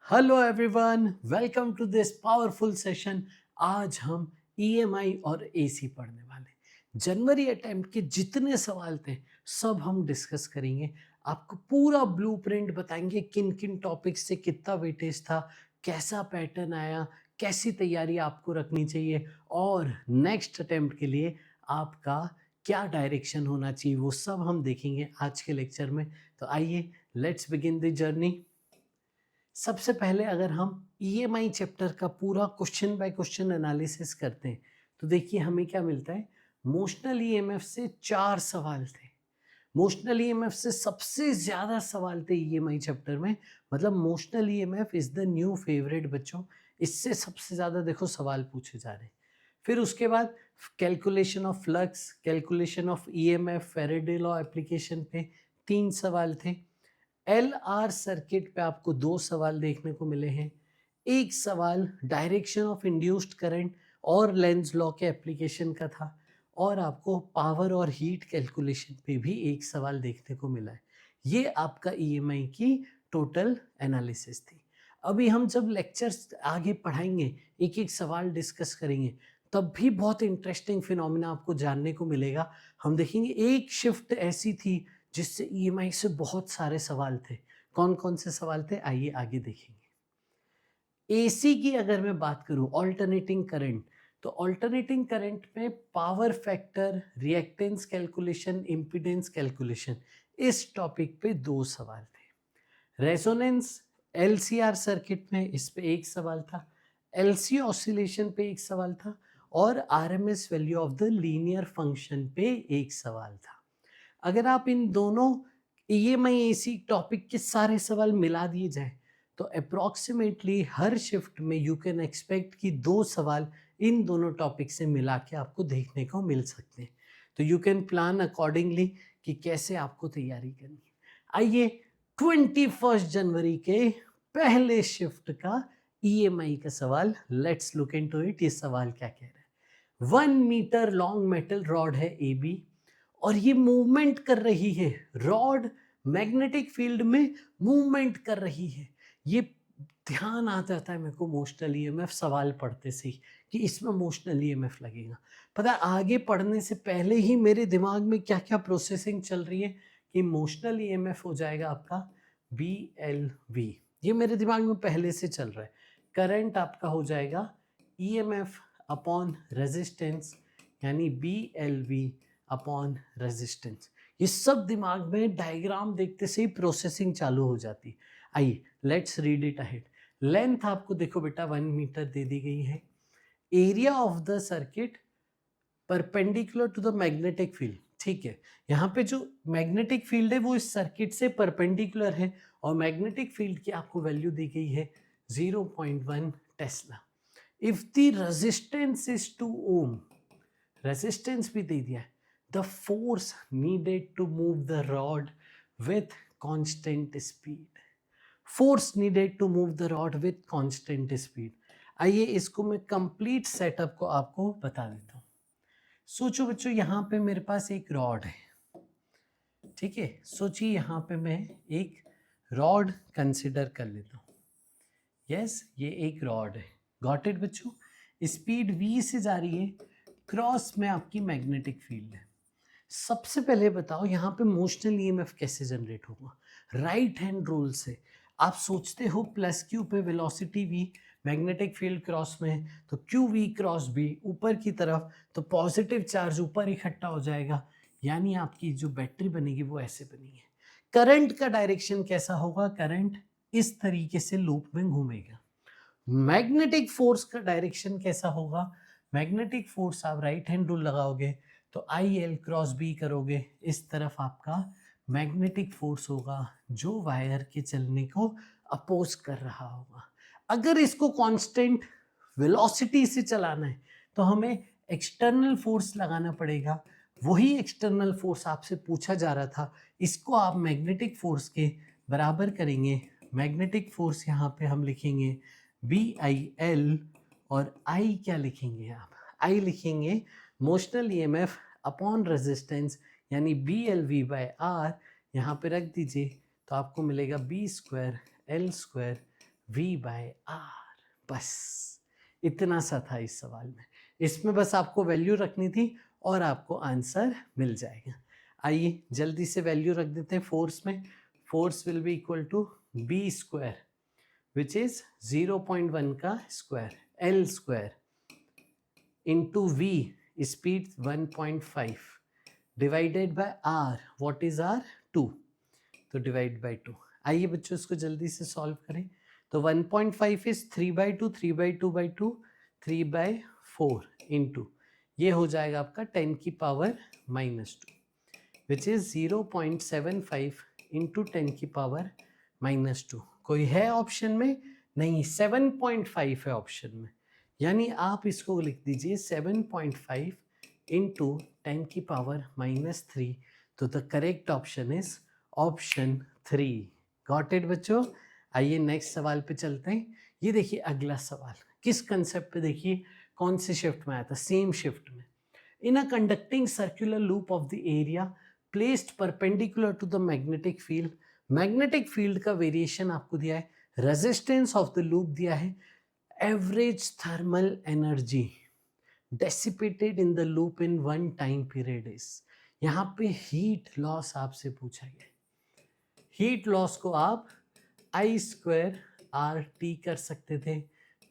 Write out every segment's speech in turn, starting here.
Hello everyone, welcome to this powerful session. आज हम EMI और एसी पढ़ने वाले। जनवरी अटेम्प्ट के जितने सवाल थे सब हम डिस्कस करेंगे। आपको पूरा ब्लूप्रिंट बताएंगे किन किन टॉपिक्स से कितना वेटेज था, कैसा पैटर्न आया, कैसी तैयारी आपको रखनी चाहिए और नेक्स्ट अटेम्प्ट के लिए आपका क्या डायरेक्शन होना चाहिए, वो सब हम देखेंगे आज के लेक्चर में। तो आइए, लेट्स बिगिन द जर्नी। सबसे पहले अगर हम ईएमआई चैप्टर का पूरा क्वेश्चन बाय क्वेश्चन एनालिसिस करते हैं तो देखिए हमें क्या मिलता है। मोशनल ईएमएफ से 4 सवाल थे। मोशनल ईएमएफ से सबसे ज्यादा सवाल थे ईएमआई चैप्टर में। मतलब motional EMF is the new favourite बच्चों। इससे सबसे ज्यादा देखो सवाल पूछे जा रहे हैं। फिर उसके बाद calculation of flux, calculation of EMF, Faraday law application पे 3 सवाल थे। एल आर सर्किट पे आपको 2 सवाल देखने को मिले हैं। एक सवाल डायरेक्शन ऑफ इंड्यूस्ड करंट और लेंज लॉ के एप्लीकेशन का था और आपको पावर और हीट कैलकुलेशन पे भी एक सवाल देखने को मिला है। ये आपका ईएमआई की टोटल एनालिसिस थी। अभी हम जब लेक्चर्स आगे पढ़ाएंगे, एक एक सवाल डिस्कस करेंगे, तब भी बहुत इंटरेस्टिंग फिनोमिना आपको जानने को मिलेगा। हम देखेंगे एक शिफ्ट ऐसी थी जिससे ईएमआई से बहुत सारे सवाल थे। कौन कौन से सवाल थे आइए आगे देखेंगे। एसी की अगर मैं बात करूं, ऑल्टरनेटिंग करंट, तो ऑल्टरनेटिंग करंट में power factor, reactance calculation, impedance calculation, इस टॉपिक पे 2 सवाल थे। रेजोनेंस एलसीआर सर्किट में इस पे एक सवाल था। एलसी ऑसिलेशन पे एक सवाल था और RMS value of the linear function पे एक सवाल था। अगर आप इन दोनों ईएमआई एसी टॉपिक के सारे सवाल मिला दिए जाए तो अप्रोक्सीमेटली हर शिफ्ट में यू कैन एक्सपेक्ट कि 2 सवाल इन दोनों टॉपिक से मिला के आपको देखने को मिल सकते हैं। तो यू कैन प्लान अकॉर्डिंगली कि कैसे आपको तैयारी करनी है। आइए 21 जनवरी के पहले शिफ्ट का ईएमआई का सवाल, लेट्स लुक इनटू इट। ये सवाल क्या कह रहा है। 1 मीटर लॉन्ग मेटल रॉड है ए बी और ये मूवमेंट कर रही है। रॉड मैग्नेटिक फील्ड में मूवमेंट कर रही है। ये ध्यान आ जाता है मेरे को मोशनल ईएमएफ सवाल पढ़ते से ही कि इसमें मोशनल ईएमएफ लगेगा। पता है आगे पढ़ने से पहले ही मेरे दिमाग में क्या क्या प्रोसेसिंग चल रही है कि मोशनल ईएमएफ हो जाएगा आपका बी एल वी। ये मेरे दिमाग में पहले से चल रहा है। करंट आपका हो जाएगा ईएमएफ अपॉन रेजिस्टेंस, यानी B L V upon resistance. ये सब दिमाग में डायग्राम देखते से ही प्रोसेसिंग चालू हो जाती। आइए let's read it ahead. Length आपको देखो बेटा 1 मीटर दे दी गई है। Area of the circuit perpendicular to the magnetic field, ठीक है। यहाँ पे जो मैग्नेटिक फील्ड है वो इस सर्किट से परपेंडिकुलर है और मैग्नेटिक फील्ड की आपको वैल्यू दी गई है 0.1 tesla. If the resistance is 2 ohm, resistance भी दे दिया है। The force needed to move the rod with constant speed, force needed to move the rod with constant speed. आइए इसको मैं कंप्लीट सेटअप को आपको बता देता हूँ। सोचो बच्चों, यहाँ पे मेरे पास एक रॉड है, ठीक है। सोचिए यहाँ पे मैं एक रॉड कंसिडर कर लेता हूँ। यस, ये एक रॉड है। गॉट इट बच्चों। स्पीड v से जा रही है, क्रॉस में आपकी मैग्नेटिक फील्ड है। सबसे पहले बताओ यहाँ पे मोशनल ईएमएफ कैसे जनरेट होगा। राइट हैंड रूल से आप सोचते हो प्लस क्यू पे velocity v, magnetic field cross में है तो क्यू वी क्रॉस बी ऊपर की तरफ, तो पॉजिटिव चार्ज ऊपर इकट्ठा हो जाएगा, यानी आपकी जो बैटरी बनेगी वो ऐसे बनी है। करंट का डायरेक्शन कैसा होगा, करंट इस तरीके से लूप में घूमेगा। मैग्नेटिक फोर्स का डायरेक्शन कैसा होगा, मैग्नेटिक फोर्स आप राइट हैंड रूल लगाओगे तो आई एल क्रॉस बी करोगे, इस तरफ आपका मैग्नेटिक फोर्स होगा जो वायर के चलने को अपोज कर रहा होगा। अगर इसको कांस्टेंट वेलोसिटी से चलाना है तो हमें एक्सटर्नल फोर्स लगाना पड़ेगा। वही एक्सटर्नल फोर्स आपसे पूछा जा रहा था, इसको आप मैग्नेटिक फोर्स के बराबर करेंगे। मैग्नेटिक फोर्स यहाँ पे हम लिखेंगे बी आई एल और आई क्या लिखेंगे आप, आई लिखेंगे मोशनल ईएमएफ अपॉन रेजिस्टेंस, यानी B L V by R. यहाँ पे रख दीजिए तो आपको मिलेगा B square L square v/r। बस इतना सा था इस सवाल में। इसमें बस आपको वैल्यू रखनी थी और आपको आंसर मिल जाएगा। आइए जल्दी से वैल्यू रख देते हैं फोर्स में। Force will be equal to B square which is 0.1 का square L square into V speed 1.5 divided by R, what is R 2, तो डिवाइड बाय 2। आइए बच्चों इसको जल्दी से सॉल्व करें। तो 1.5 इज 3/2, 3/2/2, 3/4 इंटू ये हो जाएगा आपका 10 की पावर -2 विच इज 0.75 इंटू 10 की पावर -2। कोई है ऑप्शन में? नहीं, 7.5 है ऑप्शन में। यानी आप इसको लिख दीजिए 7.5 इंटू 10 की पावर -3। तो the correct option is option 3। Got it बच्चों? आइए नेक्स्ट सवाल पे चलते हैं। ये देखिए अगला सवाल किस कंसेप्ट पे, देखिए कौन से शिफ्ट में आया था, सेम शिफ्ट में। In a conducting circular loop of the area placed perpendicular to the magnetic field, magnetic field का वेरिएशन आपको दिया है, रेजिस्टेंस ऑफ द लूप दिया है, average thermal energy dissipated in the loop in one time period is. यहाँ पे heat loss आपसे पूछा गया। हीट लॉस को आप I²RT कर सकते थे,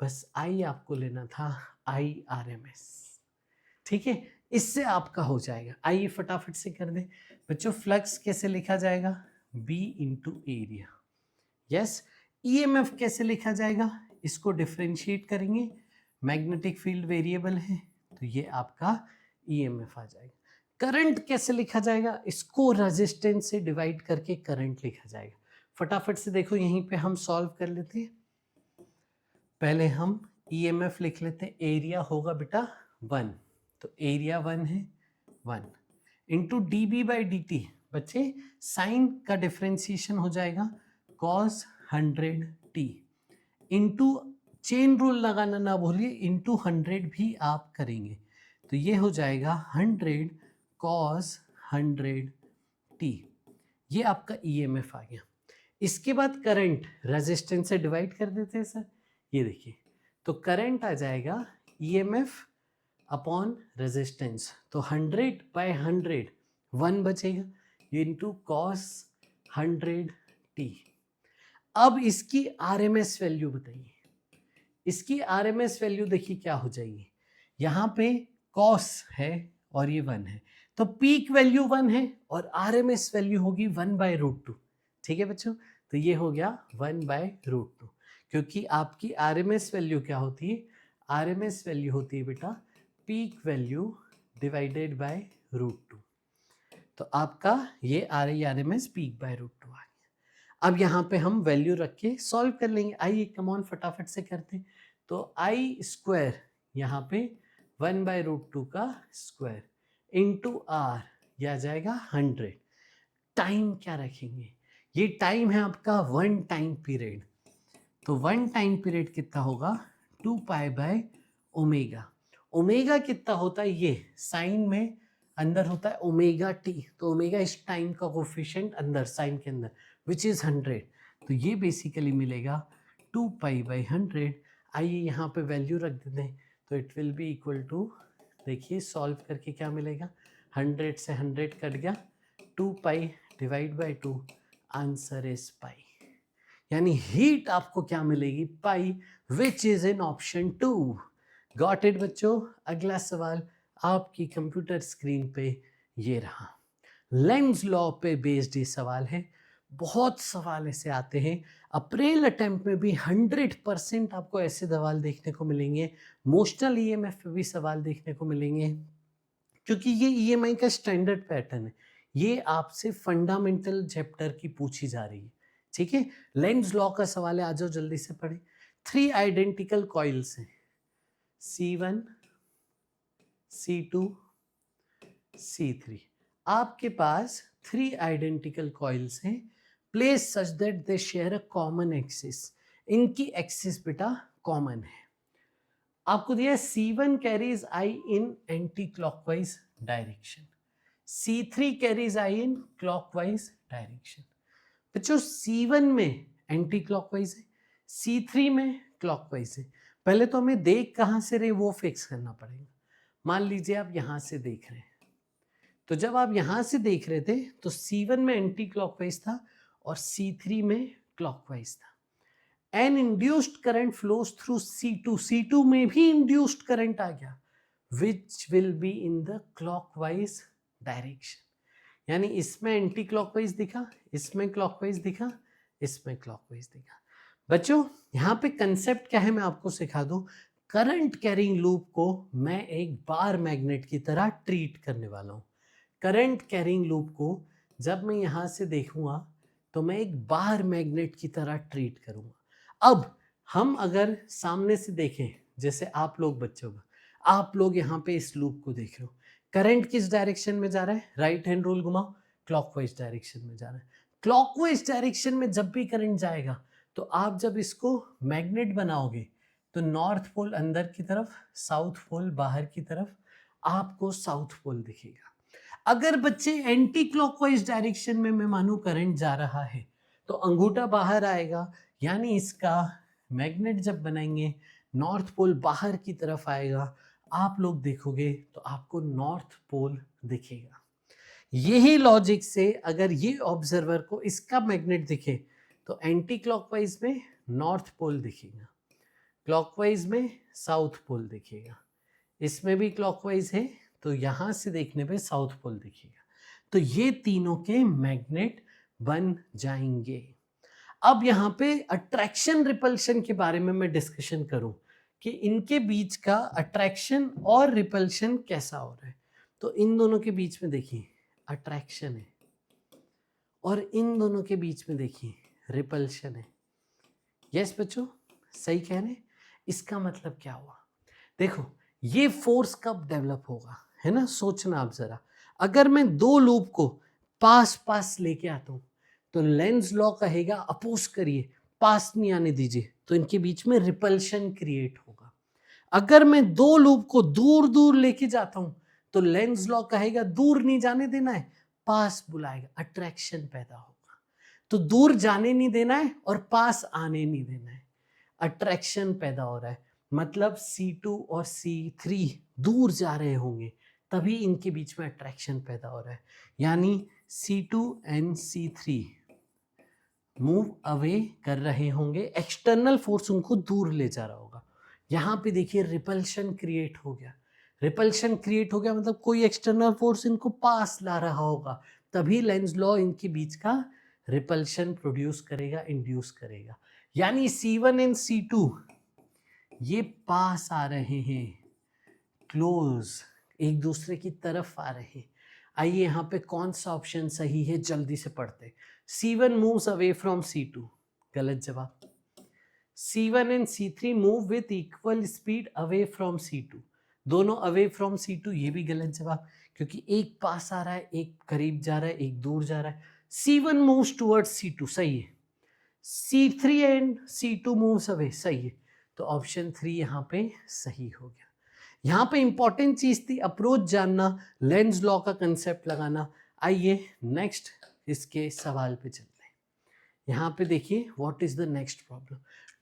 बस I आपको लेना था IRMS। ठीक है, इससे आपका हो जाएगा। आइए फटाफट से कर दें बच्चों। फ्लक्स कैसे लिखा जाएगा? B into area. Yes. EMF कैसे लिखा जाएगा? इसको डिफ्रेंशिएट करेंगे, मैग्नेटिक फील्ड वेरिएबल है तो ये आपका EMF आ जाएगा। करंट कैसे लिखा जाएगा? इसको रेजिस्टेंस से डिवाइड करके करंट लिखा जाएगा। फटाफट से देखो यहीं पे हम सॉल्व कर लेते हैं। पहले हम EMF लिख लेते हैं। एरिया होगा बेटा 1, तो एरिया 1 है 1 इंटू dB/dt। बच्चे साइन का डिफ्रेंसिएशन हो जाएगा cos 100t into chain rule लगाना ना भूलिए, इंटू 100 भी आप करेंगे तो ये हो जाएगा 100 cos 100t। ये आपका EMF आ गया। इसके बाद करंट रेजिस्टेंस से डिवाइड कर देते हैं सर। ये देखिए तो करंट आ जाएगा EMF अपॉन रेजिस्टेंस, तो 100/100 1 बचेगा इंटू cos 100t। अब इसकी RMS वैल्यू बताइए। इसकी RMS वैल्यू देखिए क्या हो जाएगी। यहाँ पे cos है और ये 1 है, तो पीक वैल्यू 1 है और RMS वैल्यू होगी 1/√2। ठीक है बच्चों, तो ये हो गया 1/√2, क्योंकि आपकी RMS वैल्यू क्या होती है? RMS वैल्यू होती है बेटा पीक वैल्यू डिवाइडेड बाय √2। तो आपका ये RMS पीक/√2 आ गया। अब यहाँ पे हम वैल्यू रख के सॉल्व कर लेंगे। आइए कम ऑन फटाफट से करते हैं। तो I² यहाँ पे 1/√2 का स्क्वायर इंटू R, यह आ जाएगा 100। टाइम क्या रखेंगे? ये टाइम है आपका 1 टाइम पीरियड, तो 1 टाइम पीरियड कितना होगा? 2π/ω। ओमेगा कितना होता है? ये साइन में अंदर होता है ω/t, तो ओमेगा इस टाइम का कोफिशिएंट अंदर साइन के अंदर विच इज 100, तो ये बेसिकली मिलेगा 2π/100। आइए यहाँ पे वैल्यू रख देते हैं, तो it will be equal to, देखिए सॉल्व करके क्या मिलेगा, 100 से 100 कट गया, 2π/2, आंसर इज पाई। यानी हीट आपको क्या मिलेगी? Pi, which is in option 2। Got it बच्चों? अगला सवाल आपकी कंप्यूटर स्क्रीन पे ये रहा। लेंज लॉ पे बेस्ड ये सवाल है। बहुत सवाल ऐसे आते हैं, अप्रैल अटेम्प्ट में भी 100% आपको ऐसे सवाल देखने को मिलेंगे। मोशनल EMF पे भी सवाल देखने को मिलेंगे, क्योंकि ये EMI का स्टैंडर्ड पैटर्न है। ये आपसे फंडामेंटल चैप्टर की पूछी जा रही है। ठीक है, लेंज लॉ का सवाल है, आ जाओ जल्दी से पढ़े। 3 आइडेंटिकल कॉइल्स हैं, C1, C2, C3। आपके पास 3 आइडेंटिकल कॉइल्स हैं, place such that they share a common axis. इनकी एक्सिस बेटा कॉमन है। आपको दिया है C1 carries I in anti clockwise direction, C3 carries I in clockwise direction. बच्चों C1 में एंटी क्लॉकवाइज है, C3 में क्लॉकवाइज है। पहले तो हमें देख कहाँ से रहे वो फिक्स करना पड़ेगा। मान लीजिए आप यहाँ से देख रहे हैं, तो जब आप यहाँ से देख रहे थे तो C1 में एंटी क्लॉकवाइज था और C3 में क्लॉकवाइज था। An induced current flows through C2, C2 में भी इंड्यूस्ड करंट आ गया, which will be in the clockwise direction. यानी इसमें एंटी क्लॉकवाइज दिखा, इसमें क्लॉकवाइज दिखा, इसमें क्लॉकवाइज दिखा। बच्चों यहाँ पे कंसेप्ट क्या है मैं आपको सिखा दूं। करंट कैरिंग लूप को मैं एक बार मैग्नेट की तरह ट्रीट करने वाला हूँ। करंट कैरिंग लूप को जब मैं यहाँ से देखूंगा तो मैं एक बार मैग्नेट की तरह ट्रीट करूंगा। अब हम अगर सामने से देखें, जैसे आप लोग बच्चों का, आप लोग यहाँ पे इस लूप को देख रहे हो, करंट किस डायरेक्शन में जा रहा है, राइट हैंड रूल घुमाओ, क्लॉकवाइज डायरेक्शन में जा रहा है। क्लॉकवाइज डायरेक्शन में जब भी करंट जाएगा तो आप जब इसको मैग्नेट बनाओगे तो नॉर्थ पोल अंदर की तरफ, साउथ पोल बाहर की तरफ, आपको साउथ पोल दिखेगा। अगर बच्चे एंटी क्लॉकवाइज डायरेक्शन में मैं मानूं करंट जा रहा है तो अंगूठा बाहर आएगा, यानी इसका मैग्नेट जब बनाएंगे नॉर्थ पोल बाहर की तरफ आएगा, आप लोग देखोगे तो आपको नॉर्थ पोल दिखेगा। यही लॉजिक से अगर ये ऑब्जर्वर को इसका मैग्नेट दिखे तो एंटी क्लॉकवाइज में नॉर्थ पोल दिखेगा, क्लॉकवाइज में साउथ पोल दिखेगा, इसमें भी क्लॉकवाइज है तो यहाँ से देखने पे साउथ पोल दिखेगा। तो ये तीनों के मैग्नेट बन जाएंगे। अब यहाँ पे अट्रैक्शन रिपल्शन के बारे में मैं डिस्कशन करूं कि इनके बीच का अट्रैक्शन और रिपल्शन कैसा हो रहा है। तो इन दोनों के बीच में देखिए अट्रैक्शन है और इन दोनों के बीच में देखिए रिपल्शन है। यस बच्चों, सही कह रहे हैं। इसका मतलब क्या हुआ, देखो ये फोर्स कब डेवलप होगा, है ना, सोचना आप जरा। अगर मैं दो लूप को पास पास लेके आता हूं तो लेंज लॉ कहेगा अपोज करिए, पास नहीं आने दीजिए, तो इनके बीच में रिपल्शन क्रिएट होगा। अगर मैं दो लूप को दूर दूर लेके जाता हूं तो लेंज लॉ कहेगा दूर नहीं जाने देना है, पास बुलाएगा, अट्रैक्शन पैदा होगा। तो दूर जाने नहीं देना है और पास आने नहीं देना है, अट्रैक्शन पैदा हो रहा है। मतलब C2 और C3 दूर जा रहे होंगे तभी इनके बीच में अट्रैक्शन पैदा हो रहा है। यानी C2 and C3 move away कर रहे होंगे, एक्सटर्नल फोर्स उनको दूर ले जा रहा होगा। यहाँ पे देखिए रिपल्शन क्रिएट हो गया, रिपल्शन क्रिएट हो गया मतलब कोई एक्सटर्नल फोर्स इनको पास ला रहा होगा, तभी लेंज लॉ इनके बीच का रिपल्शन प्रोड्यूस करेगा, इंड्यूस करेगा। यानी C1 एंड C2 ये पास आ रहे हैं, क्लोज, एक दूसरे की तरफ आ रहे हैं। आइए यहाँ पे कौन सा ऑप्शन सही है जल्दी से पढ़ते। C1 moves away from C2, गलत जवाब। C1 and C3 move with equal speed away from C2, दोनों अवे फ्रॉम C2, ये भी गलत जवाब, क्योंकि एक पास आ रहा है, एक करीब जा रहा है, एक दूर जा रहा है। C1 मूव्स टुवर्ड्स C2, सही है। C3 and C2 moves away, सही है। तो ऑप्शन 3 यहाँ पे सही हो गया। यहाँ पे इंपॉर्टेंट चीज थी अप्रोच जानना, लेंज लॉ का कंसेप्ट लगाना। आइए नेक्स्ट इसके सवाल पे चलते हैं। यहाँ पे देखिए what is the next problem,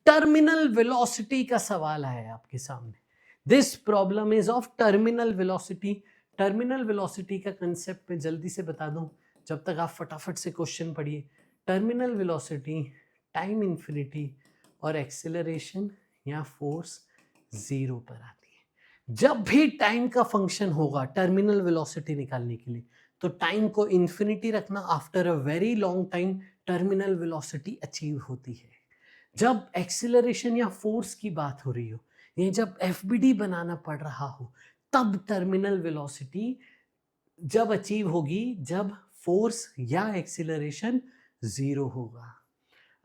terminal velocity का सवाल है आपके सामने। This problem is of terminal velocity. Terminal velocity का कंसेप्ट मैं जल्दी से बता दूं जब तक आप फटाफट से क्वेश्चन पढ़िए। टर्मिनल वेलोसिटी टाइम इन्फिनिटी और एक्सेलरेशन या फोर्स जीरो पर आती है। जब भी टाइम का फंक्शन होगा टर्मिनल वेलोसिटी निकालने के लिए तो टाइम को इन्फिनिटी रखना, after a very long time terminal velocity achieve होती है। जब एक्सेलरेशन या फोर्स की बात हो रही हो, ये जब एफबीडी बनाना पड़ रहा हो, तब टर्मिनल वेलोसिटी जब अचीव होगी जब फोर्स या एक्सेलरेशन जीरो होगा।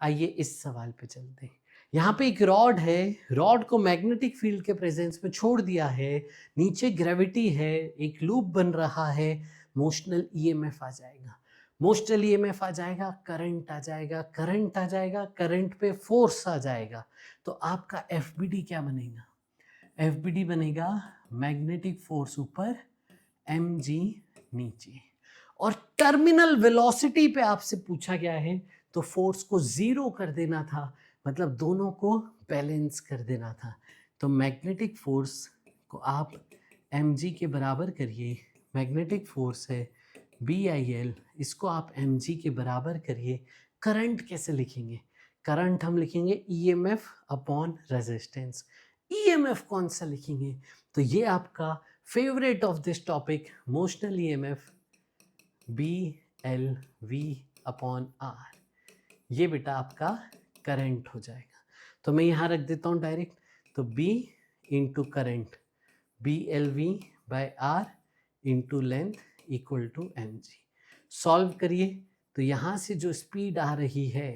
आइए इस सवाल पे चलते हैं। यहाँ पे एक रॉड है, रॉड को मैग्नेटिक फील्ड के प्रेजेंस में छोड़ दिया है, नीचे ग्रेविटी है, एक लूप बन रहा है, मोशनल ईएमएफ आ जाएगा, मोशनल ईएमएफ आ जाएगा, करंट आ जाएगा, करंट आ जाएगा, करंट पे फोर्स आ जाएगा। तो आपका एफबीडी क्या बनेगा, एफबीडी बनेगा मैग्नेटिक फोर्स ऊपर, mg नीचे। और टर्मिनल वेलोसिटी पे आपसे पूछा गया है तो फोर्स को जीरो कर देना था, मतलब दोनों को बैलेंस कर देना था। तो मैग्नेटिक फोर्स को आप mg के बराबर करिए, मैग्नेटिक फोर्स है BIL, इसको आप mg के बराबर करिए। करंट कैसे लिखेंगे? करंट हम लिखेंगे EMF अपॉन रेजिस्टेंस। EMF कौन सा लिखेंगे? तो ये आपका favourite of this topic, motional EMF BLV upon R, ये बेटा आपका करंट हो जाएगा। तो मैं यहाँ रख देता हूँ डायरेक्ट, तो B into current BLV by R into length equal to mg। Solve करिए तो यहाँ से जो स्पीड आ रही है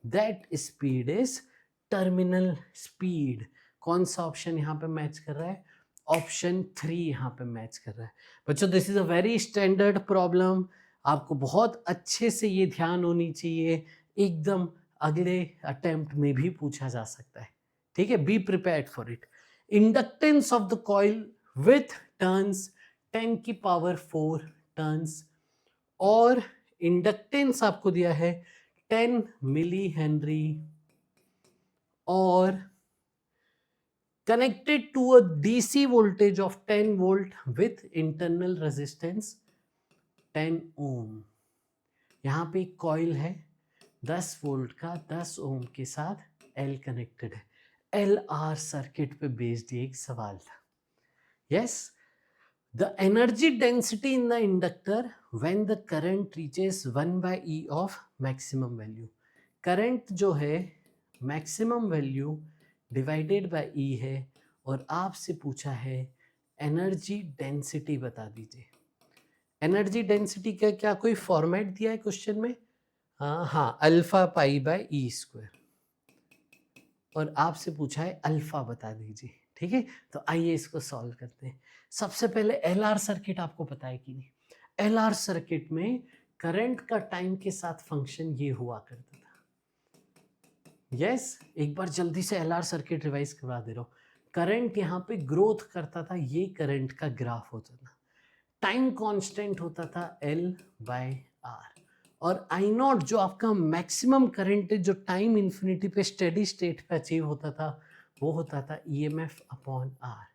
that speed is terminal speed. कौन सा ऑप्शन यहाँ पे मैच कर रहा है? ऑप्शन 3 यहाँ पे मैच कर रहा है। बच्चों this is a very standard problem, आपको बहुत अच्छे से ये ध्यान होनी चाहिए, एकदम अगले अटेम्प्ट में भी पूछा जा सकता है। ठीक है, be prepared for it. Inductance of the coil with turns 10 की पावर 4 टर्न्स, और इंडक्टेंस आपको दिया है 10 मिली हेनरी, और connected to a DC voltage of 10 volt with internal resistance 10 ohm। यहाँ पे एक कॉइल है 10 वोल्ट का, 10 ओम के साथ L कनेक्टेड है। LR सर्किट पे बेस्ड एक सवाल था। Yes, the energy density in the inductor when the current reaches 1/e of maximum value. Current जो है maximum value divided by E है, और आपसे पूछा है एनर्जी डेंसिटी बता दीजिए। एनर्जी डेंसिटी का क्या कोई फॉर्मेट दिया है क्वेश्चन में? हाँ, alpha pi by E square, और आपसे पूछा है अल्फा बता दीजिए। ठीक है, तो आइए इसको सॉल्व करते हैं। सबसे पहले LR सर्किट आपको पता है कि नहीं? LR सर्किट में करंट का टाइम के साथ फंक्शन ये हुआ करता था। यस, एक बार जल्दी से LR सर्किट रिवाइज करवा दे रहा हूँ। करंट यहाँ पे ग्रोथ करता था, ये करंट का ग्राफ होता था। टाइम कांस्टेंट होता था L/R, और I नॉट जो आपका मैक्सिमम करंट जो टाइम इन्फिनिटी पे स्टेडी स्टेट पे अचीव होता था, वो होता था EMF अपॉन R।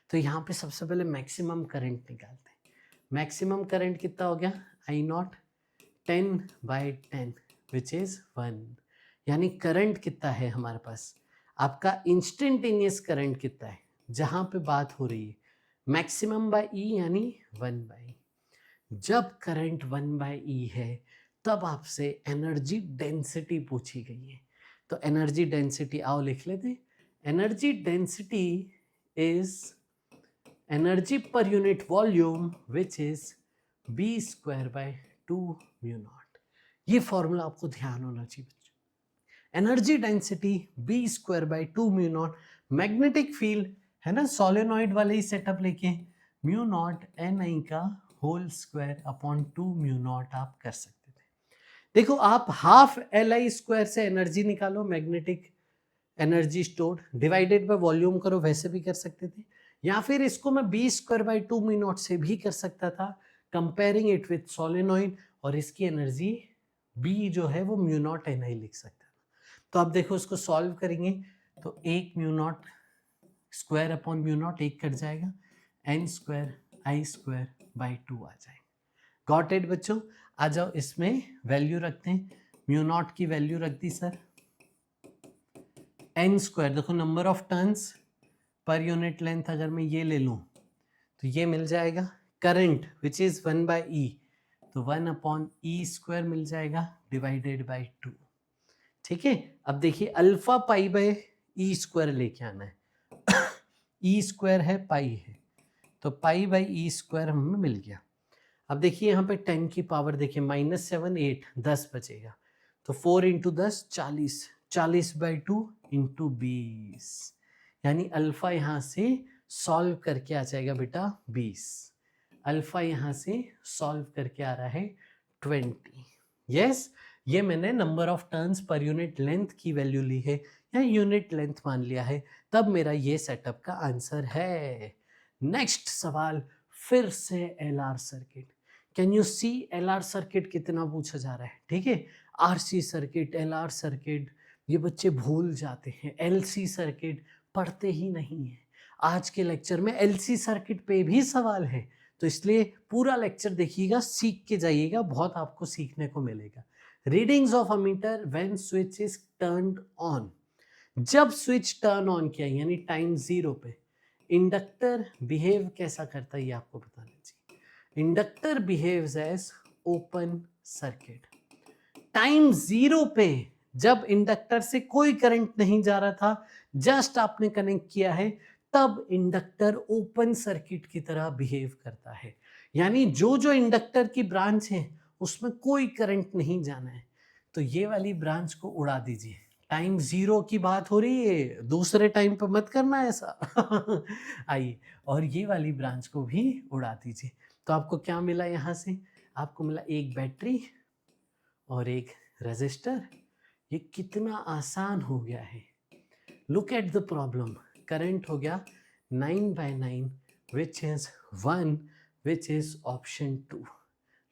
तो यहाँ पे सबसे पहले मैक्सिमम करंट निकालते हैं। मैक्सिमम करंट कितना हो गया? I not 10/10 which is 1। यानी करंट कितना है हमारे पास? आपका इंस्टेंटेनियस करंट कितना है जहाँ पे बात हो रही है? मैक्सिमम बाय E यानी 1/E। जब करंट 1/E है तब आपसे एनर्जी डेंसिटी पूछी गई है। तो एनर्जी डेंसिटी आओ लिख लेते हैं। Energy density is energy per unit volume which is B²/2 mu naught. ये फॉर्मूला आपको ध्यान होना चाहिए बच्चों। Energy density B²/2 mu naught. Magnetic field है ना, सोलेनॉइड वाले ही सेटअप लेके म्यू नॉट NI का whole square upon 2 mu naught आप कर सकते थे। देखो, आप हाफ LI स्क्वायर से एनर्जी निकालो, magnetic energy stored, divided by volume करो, वैसे भी कर सकते थे, या फिर इसको मैं B²/2 म्यू नॉट से भी कर सकता था, कंपेयरिंग इट विथ सोलेनॉइड, और इसकी एनर्जी B जो है वो म्यू नॉट NI लिख सकता था। तो अब देखो इसको सॉल्व करेंगे तो 1 mu naught square upon mu naught 1 cut जाएगा, N² I²/2 आ जाएगा। गॉट इट बच्चों? आ जाओ इसमें वैल्यू रखते हैं। म्यू नॉट की वैल्यू रख दी सर, N², देखो number of turns per unit length अगर मैं ये ले लूँ तो ये मिल जाएगा। करंट विच इज 1/E, तो 1/E² मिल जाएगा डिवाइडेड बाय 2। ठीक है, अब देखिए अल्फा पाई/E² लेके आना है। E² है, पाई है, तो पाई/E² हमें मिल गया। अब देखिए यहाँ पे 10 की पावर देखिए -7 8 10 बचेगा, तो 4 × 10 40, 40/2 × 20, यानी अल्फा यहाँ से सॉल्व करके आ जाएगा बेटा 20। अल्फा यहाँ से सॉल्व करके आ रहा है 20। यस, ये मैंने number of turns per unit length की वैल्यू ली है या यूनिट लेंथ मान लिया है, तब मेरा ये सेटअप का आंसर है। नेक्स्ट सवाल फिर से LR circuit. Can you see LR circuit कितना पूछा जा रहा है? ठीक है, RC सर्किट, LR सर्किट, ये बच्चे भूल जाते हैं, एलसी सर्किट पढ़ते ही नहीं है। आज के लेक्चर में एलसी सर्किट पे भी सवाल है, तो इसलिए पूरा लेक्चर देखिएगा, सीख के जाइएगा, बहुत आपको सीखने को मिलेगा। Readings of ammeter when switch is turned on, जब स्विच टर्न ऑन किया यानी टाइम 0 पे इंडक्टर बिहेव कैसा करता है ये आपको बताना चाहिए। Inductor behaves as open circuit. Time 0 पे जब इंडक्टर से कोई करंट नहीं जा रहा था, जस्ट आपने कनेक्ट किया है, तब इंडक्टर ओपन सर्किट की तरह बिहेव करता है। यानी जो जो इंडक्टर की ब्रांच है उसमें कोई करंट नहीं जाना है, तो ये वाली ब्रांच को उड़ा दीजिए। टाइम 0 की बात हो रही है, दूसरे टाइम पे मत करना ऐसा। आइए, और ये वाली ब्रांच को भी उड़ा दीजिए। तो आपको क्या मिला यहाँ से? आपको मिला एक बैटरी और एक रेजिस्टर। ये कितना आसान हो गया है। Look at the problem. Current हो गया 9/9 which is 1, which is option 2.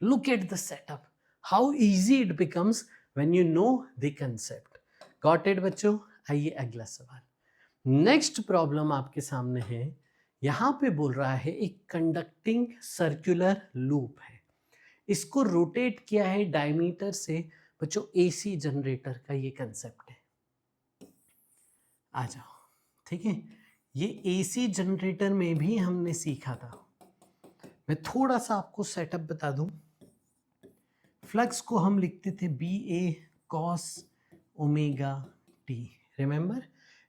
Look at the setup. How easy it becomes when you know the concept. Got it बच्चों? आइए अगला सवाल। नेक्स्ट प्रॉब्लम आपके सामने है। यहाँ पे बोल रहा है एक कंडक्टिंग सर्कुलर लूप है, इसको रोटेट किया है डायमीटर से। बच्चों एसी जनरेटर का ये कंसेप्ट है। आ जाओ, ठीक है। ये एसी जनरेटर में भी हमने सीखा था। मैं थोड़ा सा आपको सेटअप बता दूं। फ्लक्स को हम लिखते थे B A cos omega T, remember.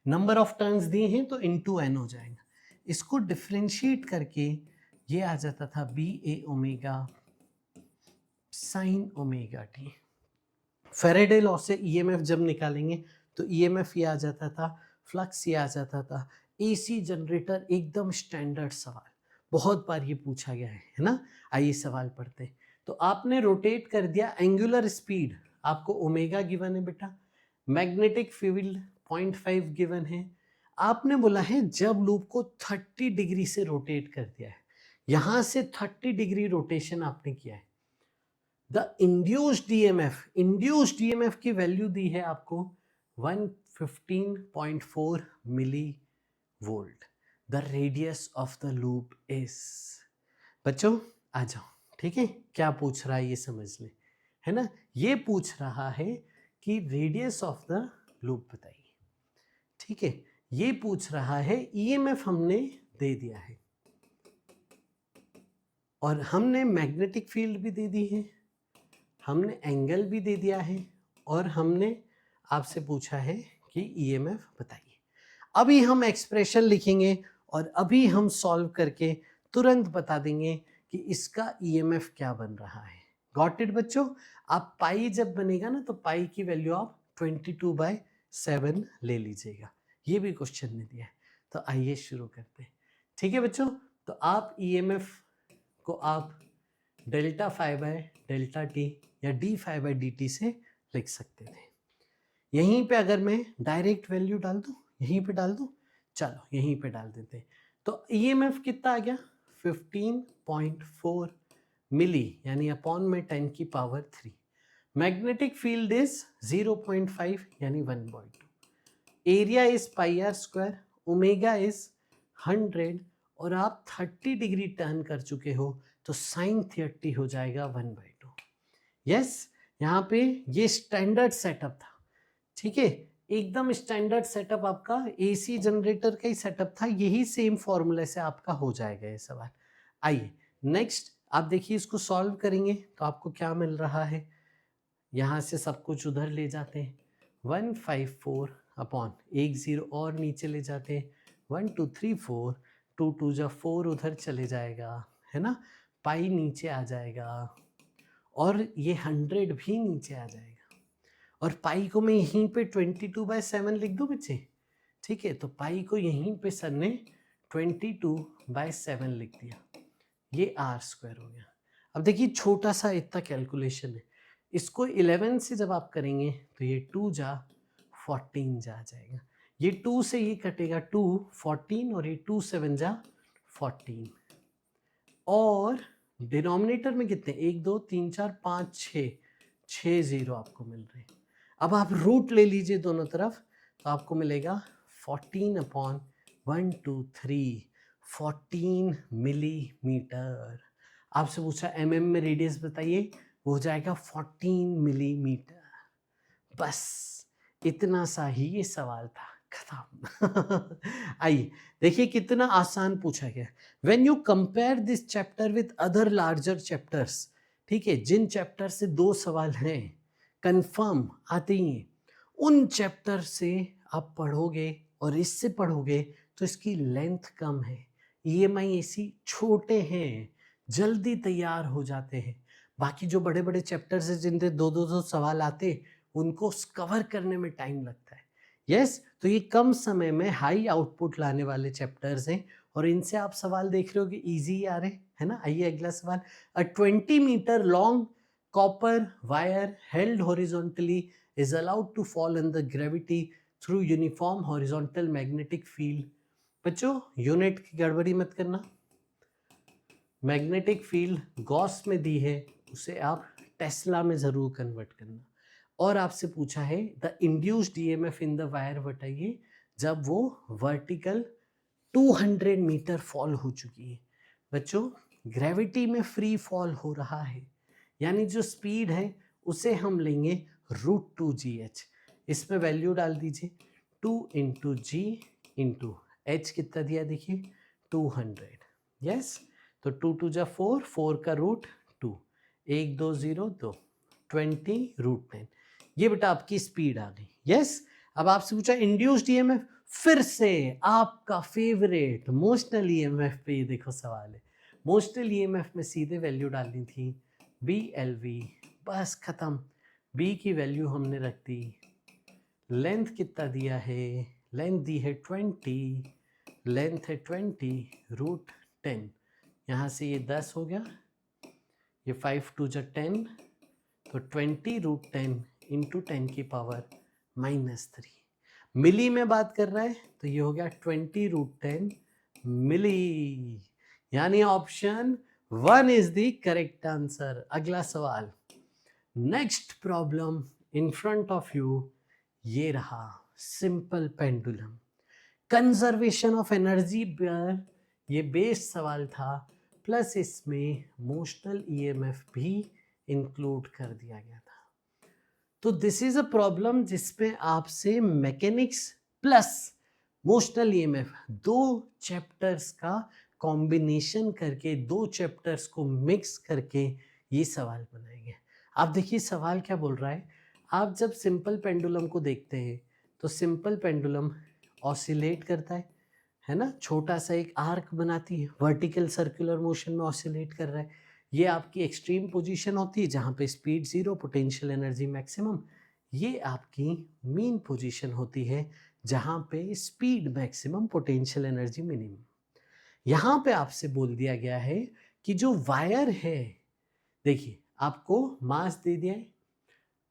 Number of turns दिए हैं तो इनटू एन हो जाएगा। इसको डिफरेंशिएट करके ये आ जाता था B A omega sine omega T. Faraday law से ईएमएफ जब निकालेंगे तो ईएमएफ ये आ जाता था, फ्लक्स ये आ जाता था। एसी जनरेटर एकदम स्टैंडर्ड सवाल, बहुत बार ये पूछा गया है ना। आइए सवाल पढ़ते हैं। तो आपने रोटेट कर दिया, एंगुलर स्पीड आपको ओमेगा गिवन है बेटा, मैग्नेटिक फील्ड 0.5 गिवन है। आपने बोला है जब लूप को 30 डिग्री से रोटेट कर दिया है, यहां से 30 डिग्री रोटेशन आपने किया है। द इंड्यूस्ड ईएमएफ की वैल्यू दी है आपको 115.4 millivolt. The radius of the loop is, बच्चों आ जाओ, ठीक है। क्या पूछ रहा है ये समझ ले, है ना। ये पूछ रहा है कि रेडियस ऑफ द लूप बताइए, ठीक है। ये पूछ रहा है, ईएमएफ हमने दे दिया है और हमने मैग्नेटिक फील्ड भी दे दी है, हमने एंगल भी दे दिया है, और हमने आपसे पूछा है कि ईएमएफ बताइए। अभी हम एक्सप्रेशन लिखेंगे और अभी हम सॉल्व करके तुरंत बता देंगे कि इसका ईएमएफ क्या बन रहा है। गॉट इट बच्चों? आप पाई जब बनेगा ना तो पाई की वैल्यू आप 22/7 ले लीजिएगा। ये भी क्वेश्चन ने दिया है। तो आइए शुरू करते हैं, ठीक है बच्चों। तो आप ईएमएफ को आप delta phi by delta T या D phi by D T से लिख सकते थे। यहीं पे अगर मैं डायरेक्ट वैल्यू डाल दूं, यहीं पे डाल दूं, चलो यहीं पे डाल देते हैं। तो ईएमएफ कितना आ गया 15.4 मिली, यानी अपॉन में 10 की पावर 3। मैग्नेटिक फील्ड इज 0.5 यानी 1/2। Area is pi R square, omega is 100, और आप 30 डिग्री टर्न कर चुके हो तो साइन 30 हो जाएगा 1/2। यस, यहाँ पे ये स्टैंडर्ड सेटअप था, ठीक है। एकदम स्टैंडर्ड सेटअप आपका एसी जनरेटर का ही सेटअप था, यही सेम फॉर्मूले से आपका हो जाएगा ये सवाल। आइए नेक्स्ट आप देखिए, इसको सॉल्व करेंगे तो आपको क्या मिल रहा है। यहाँ से सब कुछ उधर ले जाते हैं, 154 अपॉन 10 और नीचे ले जाते हैं, 1 2 3 4, 2 2 जा 4 उधर चले जाएगा, है ना। पाई नीचे आ जाएगा और ये 100 भी नीचे आ जाएगा, और पाई को मैं यहीं पे 22/7 लिख दूं बच्चे, ठीक है। तो पाई को यहीं पे सर ने 22/7 लिख दिया, ये आर स्क्वायर हो गया। अब देखिए छोटा सा इतना कैलकुलेशन है, इसको 11 से जब आप करेंगे तो ये 2 जा 14 जा जाएगा, ये 2 से ये कटेगा 2 14, और ये 2 7 जा 14, और डिनोमिनेटर में कितने 1 2 3 4 5 6 0 आपको मिल रहे हैं। अब आप रूट ले लीजिए दोनों तरफ, तो आपको मिलेगा 14/123, 14 मिलीमीटर। आपसे पूछा एमएम में रेडियस बताइए, वो हो जाएगा 14 मिलीमीटर। बस इतना सा ही ये सवाल था, खत्म। आइए देखिए कितना आसान पूछा गया। When you compare this chapter with other larger chapters, ठीक है, जिन चैप्टर से 2 सवाल हैं कंफर्म आते ही हैं, उन चैप्टर से आप पढ़ोगे और इससे पढ़ोगे तो इसकी लेंथ कम है, ईएमआई एसी छोटे हैं, जल्दी तैयार हो जाते हैं। बाकी जो बड़े बड़े चैप्टर्स हैं जिनसे 2-2 सवाल आते, उनको कवर करने में टाइम लगता है। यस, तो ये कम समय में हाई आउटपुट लाने वाले चैप्टर्स हैं और इनसे आप सवाल देख रहे हो कि इजी आ रहे है ना। आइए अगला सवाल। A 20 metre long copper wire held horizontally is allowed to fall under gravity through uniform horizontal magnetic field। बच्चों यूनिट की गड़बड़ी मत करना, मैग्नेटिक फील्ड गॉस में दी है, उसे आप टेस्ला में जरूर कन्वर्ट करना। और आपसे पूछा है the induced EMF in the wire बताइए जब वो वर्टिकल 200 मीटर फॉल हो चुकी है। बच्चों ग्रेविटी में फ्री फॉल हो रहा है, यानी जो स्पीड है उसे हम लेंगे √2gh। इसमें वैल्यू डाल दीजिए 2 इंटू जी इंटू एच, कितना दिया देखिए 200। यस, तो 2 2 जा 4, 4 का रूट 2, 1 2 0 2, 20√10। ये बेटा आपकी स्पीड आ गई। यस, अब आपसे पूछा इंड्यूस्ड ईएमएफ, फिर से आपका फेवरेट मोशनल ईएमएफ पे ये देखो सवाल है। मोशनल ईएमएफ में सीधे वैल्यू डालनी थी BLV, बस खत्म। B की वैल्यू हमने रख दी। लेंथ कितना दिया है, लेंथ दी है 20, लेंथ है 20√10। यहाँ से ये 10 हो गया, ये 5 2 जा 10, तो 20√10 इंटू 10 की पावर -3। मिली में बात कर रहा है तो ये हो गया 20√10 मिली, यानी option 1 is the correct answer. अगला सवाल, next problem in front of you, ये रहा simple pendulum conservation of energy पर ये बेस सवाल था, प्लस इसमें मोशनल ईएमएफ भी इंक्लूड कर दिया गया था। तो दिस इज अ प्रॉब्लम जिसमें आपसे mechanics plus motional EMF 2 chapters का कॉम्बिनेशन करके, 2 चैप्टर्स को मिक्स करके ये सवाल बनाएंगे। आप देखिए सवाल क्या बोल रहा है। आप जब सिंपल पेंडुलम को देखते हैं तो सिंपल पेंडुलम ऑसिलेट करता है ना, छोटा सा एक आर्क बनाती है, वर्टिकल सर्कुलर मोशन में ऑसिलेट कर रहा है। ये आपकी एक्सट्रीम पोजीशन होती है जहाँ पे स्पीड 0, पोटेंशियल एनर्जी मैक्सिमम। ये आपकी मीन पोजीशन होती है जहाँ पे speed maximum, potential energy minimum. यहाँ पे आपसे बोल दिया गया है कि जो वायर है, देखिए आपको मास दे दिया है,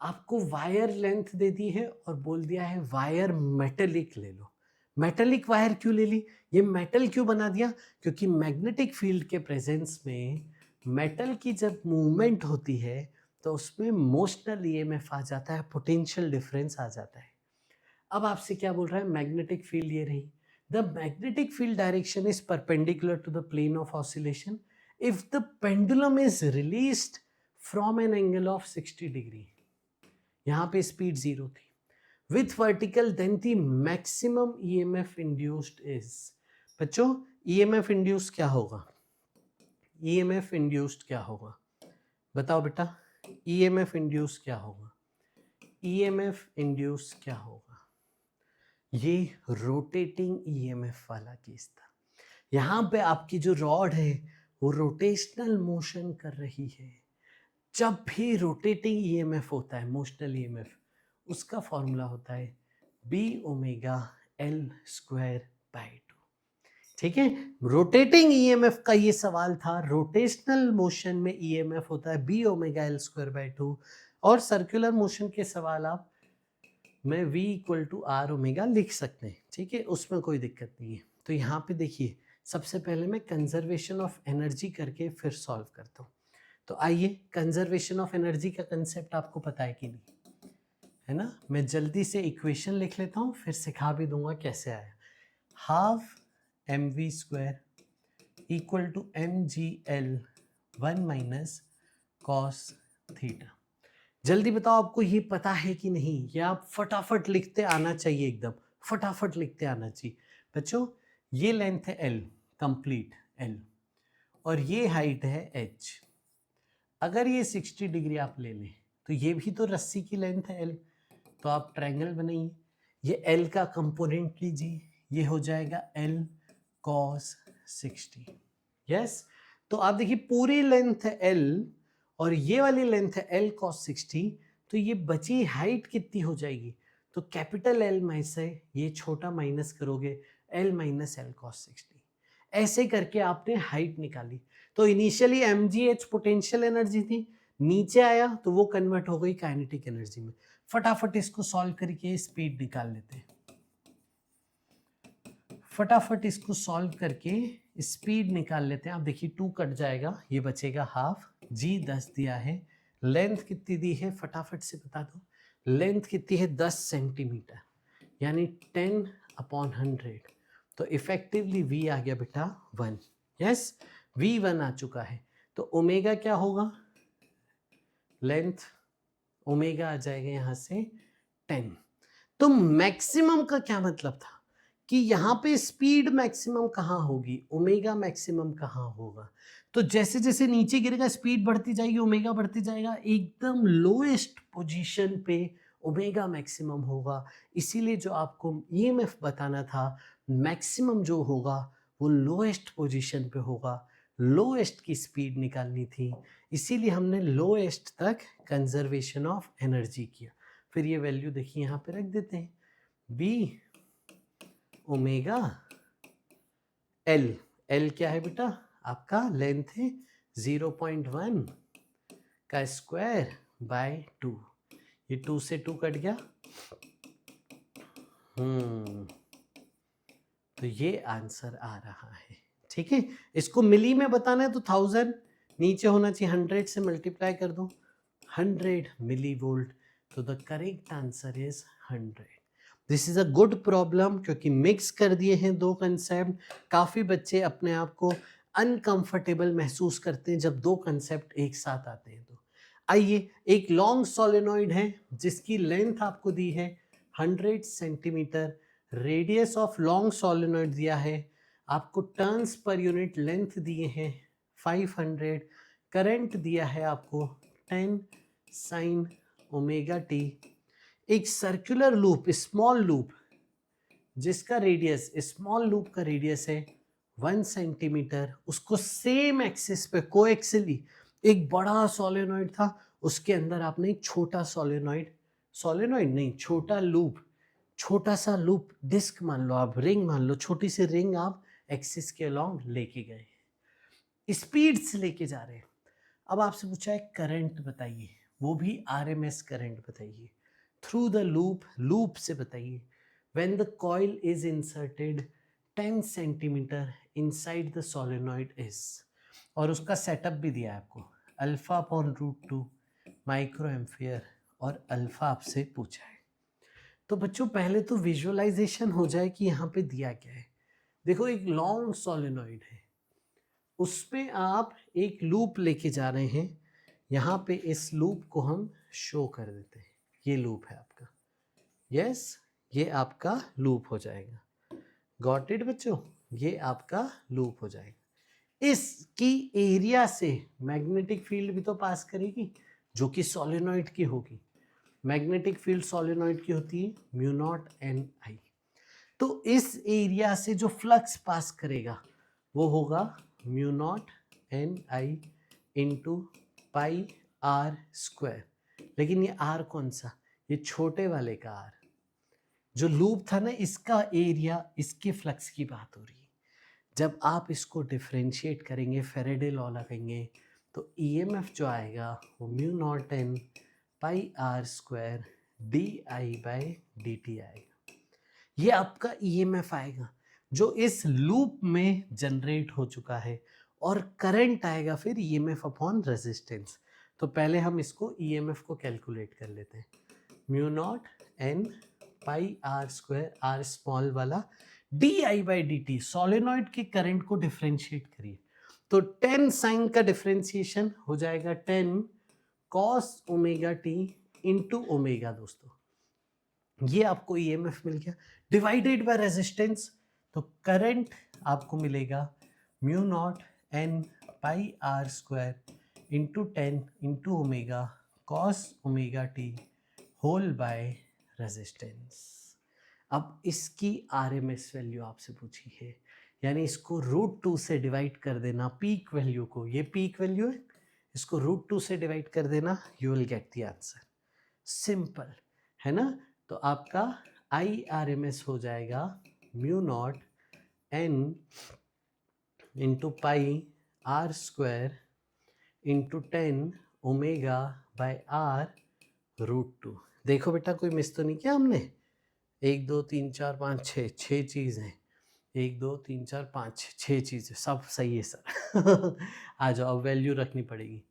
आपको वायर लेंथ दे दी है और बोल दिया है वायर मेटेलिक ले लो। मेटेलिक वायर क्यों ले ली, ये मेटल क्यों बना दिया, क्योंकि मैग्नेटिक फील्ड के प्रेजेंस में मेटल की जब मूवमेंट होती है तो उसमें मोशनल ईएमएफ आ जाता है, पोटेंशियल डिफरेंस आ जाता है। अब आपसे क्या बोल रहा है, मैग्नेटिक फील्ड ये रही, the magnetic field direction is perpendicular to the plane of oscillation if the pendulum is released from an angle of 60 degree. यहाँ पे स्पीड 0 थी, with vertical then the maximum EMF induced is. बच्चों EMF induced क्या होगा, EMF induced क्या होगा बताओ बेटा, ईएमएफ इंड्यूस्ड क्या होगा, ईएमएफ इंड्यूस्ड क्या होगा। ये रोटेटिंग ईएमएफ वाला केस था। यहाँ पे आपकी जो रॉड है वो रोटेशनल मोशन कर रही है। जब भी रोटेटिंग ईएमएफ होता है, मोशनल ईएमएफ, उसका फॉर्मूला होता है B⍵L²/2। ठीक है, रोटेटिंग ईएमएफ का ये सवाल था। रोटेशनल मोशन में ईएमएफ होता है B⍵L²/2 और सर्कुलर मोशन के सवाल आप में V=R⍵ लिख सकते हैं। ठीक है, उसमें कोई दिक्कत नहीं है। तो यहाँ पे देखिए सबसे पहले मैं कंजर्वेशन ऑफ एनर्जी करके फिर सॉल्व करता हूँ। तो आइए, कंजर्वेशन ऑफ एनर्जी का कंसेप्ट आपको पता है कि नहीं, है ना। मैं जल्दी से इक्वेशन लिख लेता हूँ, फिर सिखा भी दूंगा कैसे आया। Half M V square equal to M G L 1 minus cos theta. जल्दी बताओ आपको ये पता है कि नहीं, ये आप फटाफट लिखते आना चाहिए, एकदम फटाफट लिखते आना चाहिए बच्चों। ये लेंथ है एल, कंप्लीट एल, और ये हाइट है एच। अगर ये 60 डिग्री आप ले लें तो ये भी तो रस्सी की लेंथ है एल, तो आप ट्रायंगल बनाइए। ये एल का कंपोनेंट लीजिए, ये हो जाएगा एल कॉस 60। यस, तो आप देखिए पूरी लेंथ है एल और ये वाली लेंथ है एल कॉस 60, तो ये बची हाइट कितनी हो जाएगी, तो कैपिटल एल में से ये छोटा माइनस करोगे, एल माइनस एल कॉस 60। ऐसे करके आपने हाइट निकाली। तो इनिशियली mgh पोटेंशियल एनर्जी थी, नीचे आया तो वो कन्वर्ट हो गई काइनेटिक एनर्जी में। फटाफट इसको सॉल्व करके स्पीड निकाल लेते हैं। फटाफट इसको सॉल्व करके स्पीड निकाल लेते हैं। आप देखिए 2 कट जाएगा, ये बचेगा हाफ। जी 10 दिया है, लेंथ कितनी दी है फटाफट से बता दो। लेंथ कितनी है 10 सेंटीमीटर, यानी 10/100। तो इफेक्टिवली v आ गया बेटा 1। यस, v1 आ चुका है। तो ओमेगा क्या होगा, लेंथ ओमेगा आ जाएगा यहाँ से 10। तो मैक्सिमम का क्या मतलब था कि यहाँ पे स्पीड मैक्सिमम कहाँ होगी, ओमेगा मैक्सिमम कहाँ होगा। तो जैसे जैसे नीचे गिरेगा स्पीड बढ़ती जाएगी, ओमेगा बढ़ती जाएगा, एकदम लोएस्ट पोजीशन पे ओमेगा मैक्सिमम होगा। इसीलिए जो आपको ईएमएफ बताना था, मैक्सिमम जो होगा वो लोएस्ट पोजीशन पे होगा, लोएस्ट की स्पीड निकालनी थी, इसीलिए हमने लोएस्ट तक कंजर्वेशन ऑफ एनर्जी किया। फिर ये वैल्यू देखिए यहाँ पे रख देते हैं, बी ओमेगा एल। एल क्या है बेटा, आपका लेंथ है 0.1 का स्क्वायर बाय 2। ये 2 से 2 कट गया। तो ये आंसर आ रहा है। ठीक है, इसको मिली में बताना है तो 1000 नीचे होना चाहिए, 100 से मल्टीप्लाई कर दो, 100 मिली वोल्ट। तो the correct answer is 100। This is a good problem, क्योंकि मिक्स कर दिए हैं दो कंसेप्ट। काफ़ी बच्चे अपने आप को अनकंफर्टेबल महसूस करते हैं जब दो कंसेप्ट एक साथ आते हैं। तो आइए, एक लॉन्ग सोलेनॉइड है जिसकी लेंथ आपको दी है 100 centimetre, radius of long solenoid दिया है आपको, टर्न्स पर यूनिट लेंथ दिए हैं 500, करंट दिया है आपको 10 साइन ओमेगा टी। एक सर्कुलर लूप, स्मॉल लूप, जिसका रेडियस, स्मॉल लूप का रेडियस है 1 सेंटीमीटर, उसको सेम एक्सिस पे कोएक्सियली एक बड़ा सोलेनॉइड था, उसके अंदर आपने एक छोटा सोलेनॉइड, सोलेनॉइड नहीं छोटा लूप, छोटा सा लूप, डिस्क मान लो आप, रिंग मान लो, छोटी सी रिंग आप एक्सिस के अलोंग लेके गए, स्पीड से लेके जा रहे हैं। अब आपसे पूछा है करंट बताइए, वो भी आरएमएस करंट बताइए थ्रू द लूप, लूप से बताइए। When the coil is inserted 10 centimetre inside the solenoid is, और उसका सेटअप भी दिया है आपको, अल्फा अपॉन √2 माइक्रो एम्पियर, और अल्फा आपसे पूछा है। तो बच्चों पहले तो विजुअलाइजेशन हो जाए कि यहाँ पे दिया क्या है। देखो एक लॉन्ग सोलेनॉइड है, उस पे आप एक लूप लेके जा रहे हैं, यहाँ पे इस लूप को हम शो कर देते हैं, ये लूप है आपका। यस, ये आपका लूप हो जाएगा। गॉट इट बच्चों, ये आपका लूप हो जाएगा। इसकी एरिया से मैग्नेटिक फील्ड भी तो पास करेगी, जो कि सोलेनॉइड की होगी। मैग्नेटिक फील्ड सोलेनॉइड की होती है μ0 Ni। तो इस एरिया से जो फ्लक्स पास करेगा वो होगा μ0 Ni into pi R square. लेकिन ये आर कौन सा, ये छोटे वाले का आर, जो लूप था ना इसका एरिया, इसके फ्लक्स की बात हो रही है। जब आप इसको डिफरेंशिएट करेंगे, फेरेडे लॉ लगाएंगे, तो ईएमएफ जो आएगा वो μ0 पाई आर स्क्वायर di/dt आएगा। ये आपका ईएमएफ आएगा जो इस लूप में जनरेट हो चुका है, और करंट आएगा फिर ईएमएफ अपॉन रेजिस्टेंस। तो पहले हम इसको ईएमएफ को कैलकुलेट कर लेते हैं। Mu naught N pi R square, R small वाला D I by D T. Solenoid के करंट को डिफ्रेंशिएट करिए तो 10 साइन का डिफ्रेंशिएशन हो जाएगा 10 cos omega T into omega. दोस्तों ये आपको ईएमएफ मिल गया डिवाइडेड बाय रेजिस्टेंस, तो करंट आपको मिलेगा mu naught N pi R square into 10 into omega cos omega T whole by resistance. अब इसकी आरएमएस वैल्यू आपसे पूछी है, यानी इसको √2 से डिवाइड कर देना पीक वैल्यू को, ये पीक वैल्यू है, इसको √2 से डिवाइड कर देना, you will get the answer. Simple है ना। तो आपका IRMS हो जाएगा mu naught N into pi R square into 10 omega by R √2। देखो बेटा कोई मिस तो नहीं किया हमने, 1 2 3 4 5 6 6 चीज़ हैं, 1 2 3 4 5 6 चीज़ें सब सही है सर। आ जाओ, अब वैल्यू रखनी पड़ेगी।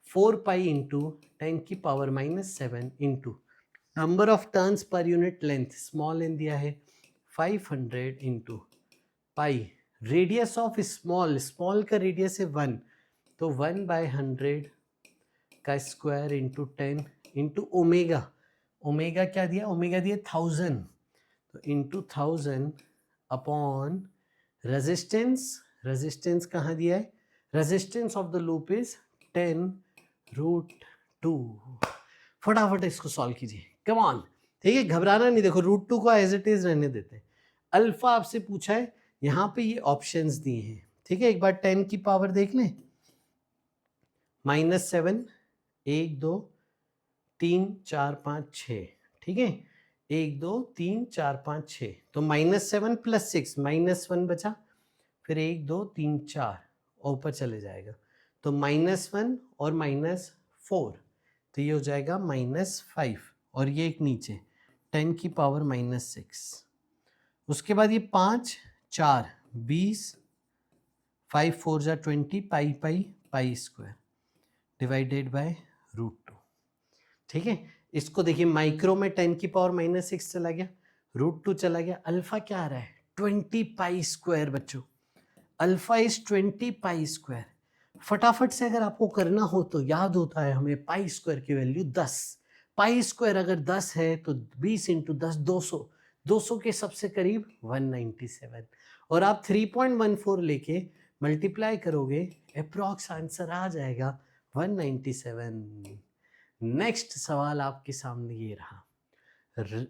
4 pi into 10⁻⁻7 into number of turns per unit length, small N दिया है 500 into pi radius of small, small का रेडियस है 1, तो 1/100 का square into 10 into omega, omega क्या दिया, ओमेगा दिया 1000, तो इंटू 1000 अपॉन रेजिस्टेंस, रेजिस्टेंस कहाँ दिया है, resistance of the loop is 10√2। फटाफट इसको सॉल्व कीजिए, कम ऑन, ठीक है, घबराना नहीं। देखो √2 को एज इट इज रहने देते हैं। अल्फा आपसे पूछा है, यहाँ पे ये ऑप्शंस दिए हैं, ठीक है, एक बार 10 की पावर देख लें, -7 1 2 3 4 5 6, ठीक है, 1 2 3 4 5 6, तो -7 + 6 -1 बचा, फिर 1 2 3 4 ऊपर चले जाएगा, तो -1 और -4, तो ये हो जाएगा -5, और ये एक नीचे 10 की पावर -6, उसके बाद ये 5 4 20, 5 4 जा 20, पाई पाई पाई स्क्वायर डिवाइडेड बाय √2, ठीक है। इसको देखिए माइक्रो में 10 की पावर -6 चला गया, √2 चला गया, अल्फा क्या आ रहा है 20 पाई स्क्वायर। बच्चों अल्फा इज 20 पाई स्क्वायर। फटाफट से अगर आपको करना हो तो याद होता है हमें पाई स्क्वायर की वैल्यू 10, पाई स्क्वायर अगर 10 है तो 20 इंटू 10 200, 200 के सबसे करीब 197, और आप 3.14 लेके मल्टीप्लाई करोगे अप्रॉक्स आंसर आ जाएगा 197। नेक्स्ट सवाल आपके सामने ये रहा,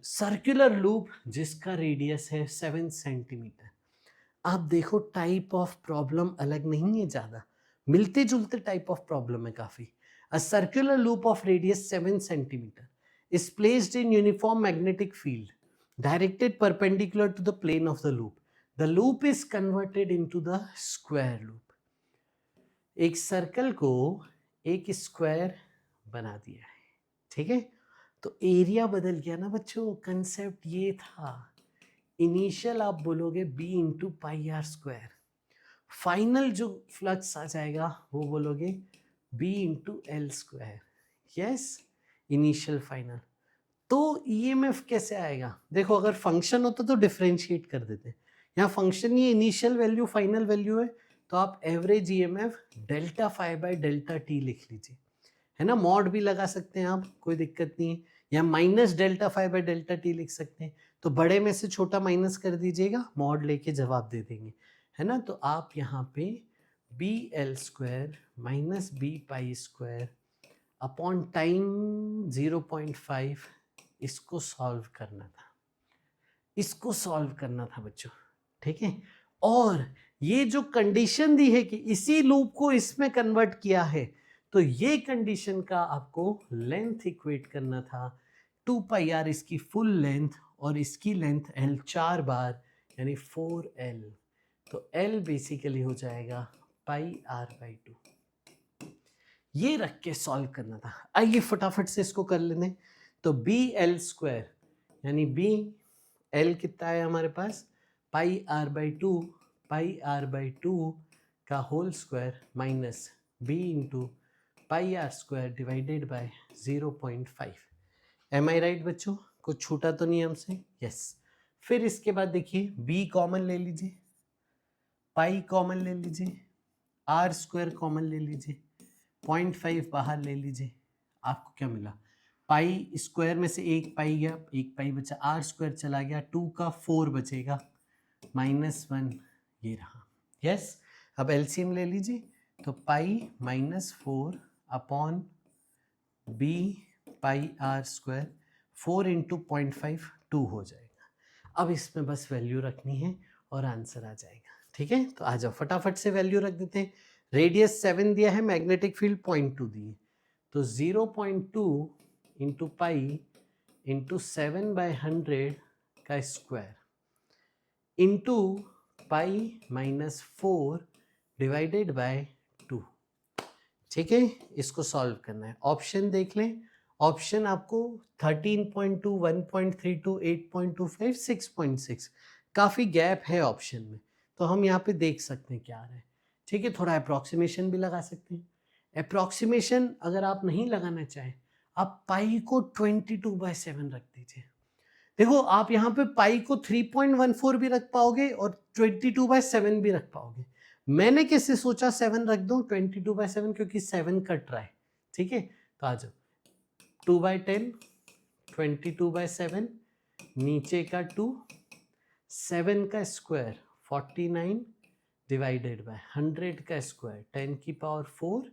सर्कुलर लूप जिसका रेडियस है 7 सेंटीमीटर। आप देखो टाइप ऑफ प्रॉब्लम अलग नहीं है, ज़्यादा मिलते जुलते टाइप ऑफ प्रॉब्लम है काफ़ी। A circular loop of radius 7 centimetre is placed in uniform magnetic field directed perpendicular to the plane of the loop. The loop is converted into the square loop. एक circle को एक square बना दिया है, ठीक है, तो एरिया बदल गया ना बच्चों। कंसेप्ट ये था, इनिशियल आप बोलोगे b into pi R square, final जो फ्लक्स आ जाएगा वो बोलोगे b into L square. Yes, initial final. तो ईएमएफ कैसे आएगा, देखो अगर फंक्शन होता तो डिफरेंशिएट कर देते, यहाँ फंक्शन ये इनिशियल वैल्यू फाइनल वैल्यू है, तो आप average EMF delta phi by delta T लिख लीजिए, है ना, मॉड भी लगा सकते हैं आप, कोई दिक्कत नहीं है, या minus delta phi by delta T लिख सकते हैं, तो बड़े में से छोटा माइनस कर दीजिएगा, मॉड लेके जवाब दे देंगे, है ना। तो आप यहाँ पे B L square minus B pi square upon time 0.5, इसको सॉल्व करना था, इसको सॉल्व करना था बच्चों, ठीक है। और ये जो कंडीशन दी है कि इसी लूप को इसमें कन्वर्ट किया है, तो ये कंडीशन का आपको लेंथ इक्वेट करना था, 2 पाई आर इसकी फुल लेंथ और इसकी लेंथ L 4 बार यानी 4L, तो L बेसिकली हो जाएगा पाई आर बाई 2, ये रख के सॉल्व करना था। आइए फटाफट से इसको कर लेते हैं, तो बी एल स्क्वायर यानी बी एल कितना है हमारे पास pi R by 2, pi R by 2 का whole square minus B into pi R square divided by 0.5, am I right बच्चों? कुछ छूटा तो नहीं हमसे? यस। फिर इसके बाद देखिए b कॉमन ले लीजिए, पाई कॉमन ले लीजिए, आर स्क्वायर कॉमन ले लीजिए, 0.5 बाहर ले लीजिए, आपको क्या मिला? पाई स्क्वायर में से एक पाई गया, एक पाई बचा, आर स्क्वायर चला गया, 2 का 4 बचेगा, -1 ये रहा। यस। अब एलसीएम ले लीजिए, तो pi -4 upon B pi R square, 4 into 0.5 2 हो जाएगा। अब इसमें बस वैल्यू रखनी है और आंसर आ जाएगा। ठीक है, तो आ जाओ फटाफट से वैल्यू रख देते हैं। रेडियस 7 दिया है, मैग्नेटिक फील्ड 0.2 दिए, तो 0.2 इंटू पाई इंटू 7/100 का square into pi -4 divided by 2। ठीक है, इसको सॉल्व करना है। ऑप्शन देख लें, ऑप्शन आपको 13.2, 1.32, 8.25, 6.6, काफ़ी गैप है ऑप्शन में, तो हम यहाँ पे देख सकते हैं क्या आ रहा है। ठीक है, थोड़ा अप्रॉक्सीमेशन भी लगा सकते हैं। अप्रॉक्सीमेशन अगर आप नहीं लगाना चाहें, आप पाई को 22/7 रख दीजिए। देखो आप यहाँ पे पाई को 3.14 भी रख पाओगे और 22/7 भी रख पाओगे। मैंने कैसे सोचा 7 रख दूं 22/7, क्योंकि 7 कट रहा है। ठीक है, तो आ जाओ 2/10, 22/7, नीचे का 2, 7 का स्क्वायर 49 डिवाइडेड बाय 100 का स्क्वायर 10 की पावर 4,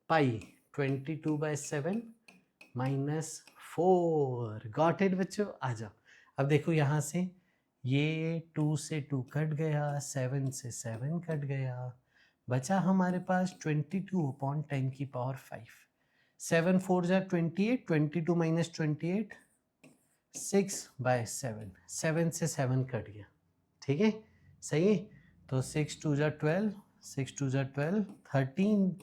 पाई 22/7 -4। गॉट इट बच्चों? आ जाओ। अब देखो यहाँ से ये 2 से 2 कट गया, 7 से 7 कट गया, बचा हमारे पास 22 अपॉन 10 की पावर 5। 7 4 जा 28, 22 माइनस 28, 6/7, 7 से 7 कट गया। ठीक है, सही है, तो 6 2 जा 12, 6 2 जा 12, 13,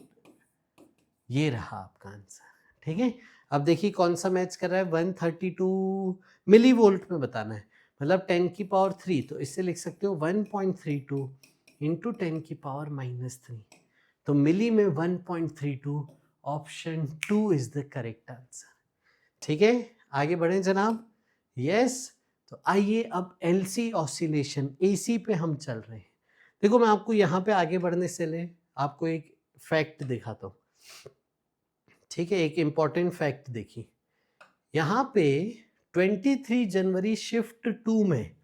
ये रहा आपका आंसर। ठीक है, अब देखिए कौन सा मैच कर रहा है, 132 मिली वोल्ट में बताना है, मतलब 10 की पावर 3, तो इससे लिख सकते हो 1.32 इंटू 10 की पावर -3, तो मिली में 1.32, option 2 is the correct answer. ठीक है, आगे बढ़े जनाब। यस, तो आइए अब एलसी ऑसिलेशन, एसी पे हम चल रहे हैं। देखो मैं आपको यहाँ पे आगे बढ़ने से ले आपको एक फैक्ट दिखाता हूँ। ठीक है, एक इंपॉर्टेंट फैक्ट देखिए, यहाँ पे 23 जनवरी शिफ्ट 2 में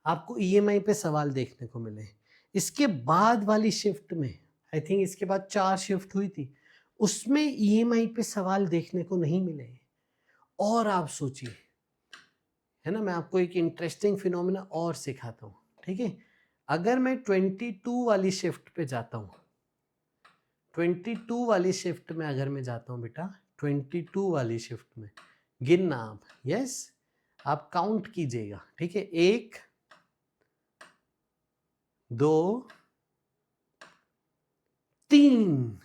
आपको ईएमआई पे सवाल देखने को मिले। इसके बाद वाली शिफ्ट में, आई थिंक इसके बाद 4 शिफ्ट हुई थी, उसमें ईएमआई पे सवाल देखने को नहीं मिले। और आप सोचिए, है ना, मैं आपको एक इंटरेस्टिंग फिनोमेना और सिखाता हूँ। ठीक है, अगर मैं 22 वाली शिफ्ट पे जाता हूँ, 22 वाली शिफ्ट में अगर मैं जाता हूँ बेटा, 22 वाली शिफ्ट में गिनना आप, यस, आप काउंट कीजिएगा। ठीक है, 1 2 3,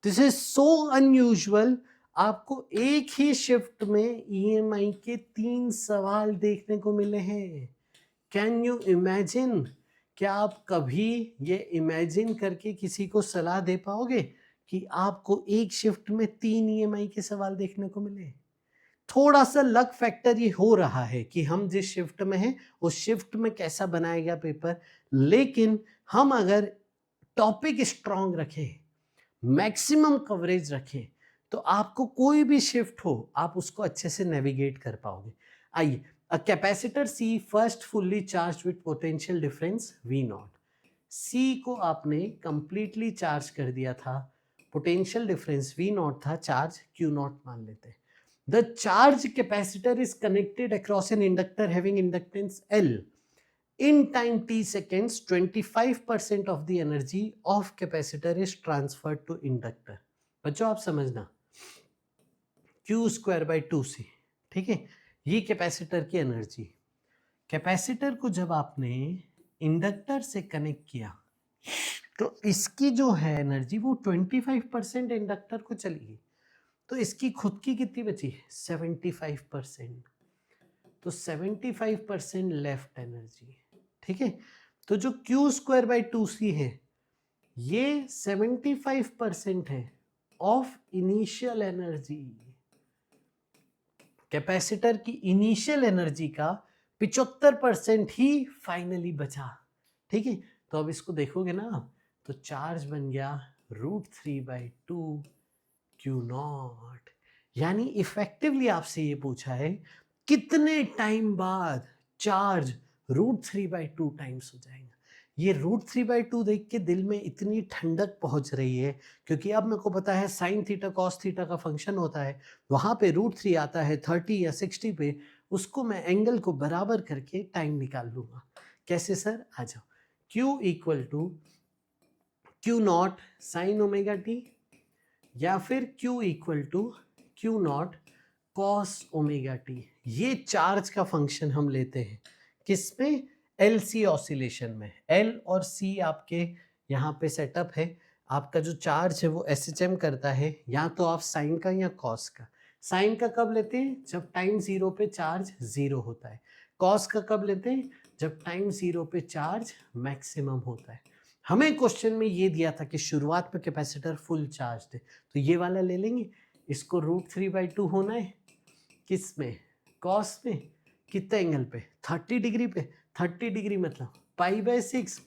दिस इज सो अनयूजुअल। आपको एक ही शिफ्ट में ईएमआई के 3 सवाल देखने को मिले हैं। Can you imagine? क्या आप कभी ये इमेजिन करके किसी को सलाह दे पाओगे कि आपको एक शिफ्ट में 3 ईएमआई के सवाल देखने को मिले? थोड़ा सा लक फैक्टर ये हो रहा है कि हम जिस शिफ्ट में हैं उस शिफ्ट में कैसा बनाया गया पेपर, लेकिन हम अगर टॉपिक स्ट्रांग रखें, मैक्सिमम कवरेज रखें, तो आपको कोई भी शिफ्ट हो आप उसको अच्छे से नेविगेट कर पाओगे। आइए, a capacitor C first fully charged with potential difference V naught, C को आपने completely चार्ज कर दिया था, पोटेंशियल डिफरेंस V naught था, चार्ज Q naught मान लेते हैं। The charged capacitor is connected across an inductor having inductance L. In time t seconds, 25% of the energy of capacitor is transferred to inductor. बच्चों आप समझना, Q²/2C, ठीक है, ये कैपेसिटर की एनर्जी। कैपेसिटर को जब आपने इंडक्टर से कनेक्ट किया तो इसकी जो है एनर्जी वो 25% इंडक्टर को चली गई, तो इसकी खुद की कितनी बची? 75%। तो 75% लेफ्ट एनर्जी। ठीक है, तो जो Q²/2C है ये 75% है ऑफ इनिशियल एनर्जी। कैपेसिटर की इनिशियल एनर्जी का 75% ही फाइनली बचा। ठीक है, तो अब इसको देखोगे ना आप, तो चार्ज बन गया √3/2 क्यू नॉट। यानी इफेक्टिवली आपसे ये पूछा है कितने टाइम बाद चार्ज √3/2 टाइम्स हो जाएगा। ये √3/2 देख के दिल में इतनी ठंडक पहुंच रही है, क्योंकि अब मेरे को पता है साइन थीटा कॉस थीटा का फंक्शन होता है, वहां पे √3 आता है 30 या 60 पे, उसको मैं एंगल को बराबर करके टाइम निकाल लूंगा। कैसे सर? आ जाओ। Q = Q not sign omega T, या फिर Q = Q not cos omega T. ये चार्ज का फंक्शन हम लेते हैं किसमें? LC ऑसिलेशन में। L और C आपके यहाँ पे सेटअप है। आपका जो चार्ज है वो SHM करता है, या तो आप साइन का या कॉस का। साइन का कब लेते हैं? जब टाइम 0 पे चार्ज 0 होता है। कॉस का कब लेते हैं? जब टाइम 0 पे चार्ज मैक्सिमम होता है। हमें क्वेश्चन में ये दिया था कि शुरुआत में कैपेसिटर फुल चार्ज थे, तो ये वाला ले लेंगे। इसको √3/2 होना है किस में? कॉस में। कितने एंगल पे? 30 डिग्री पे। 30 डिग्री मतलब π/6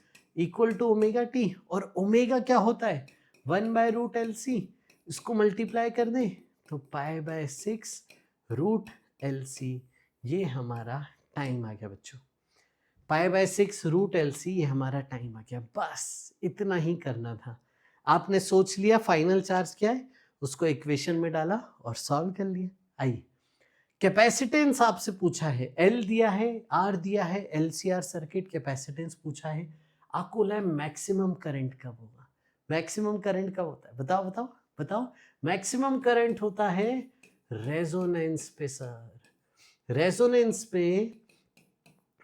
= ओमेगा टी, और ओमेगा क्या होता है? 1/√LC। इसको मल्टीप्लाई कर दें तो π/6 √LC। ये हमारा टाइम आ गया बच्चों। π/6 √LC ये हमारा टाइम आ गया। बस इतना ही करना था। आपने सोच लिया फाइनल चार्ज क्या है, उसको इक्वेशन में डाला और सॉल्व कर लिया। आइए, कैपेसिटेंस आपसे पूछा है, L दिया है, R दिया है, LCR सर्किट कैपेसिटेंस पूछा है। आपको बोला है मैक्सिमम करंट कब होगा। मैक्सिमम करंट कब होता है? बताओ बताओ बताओ। मैक्सिमम करंट होता है रेजोनेंस पे सर। रेजोनेंस पे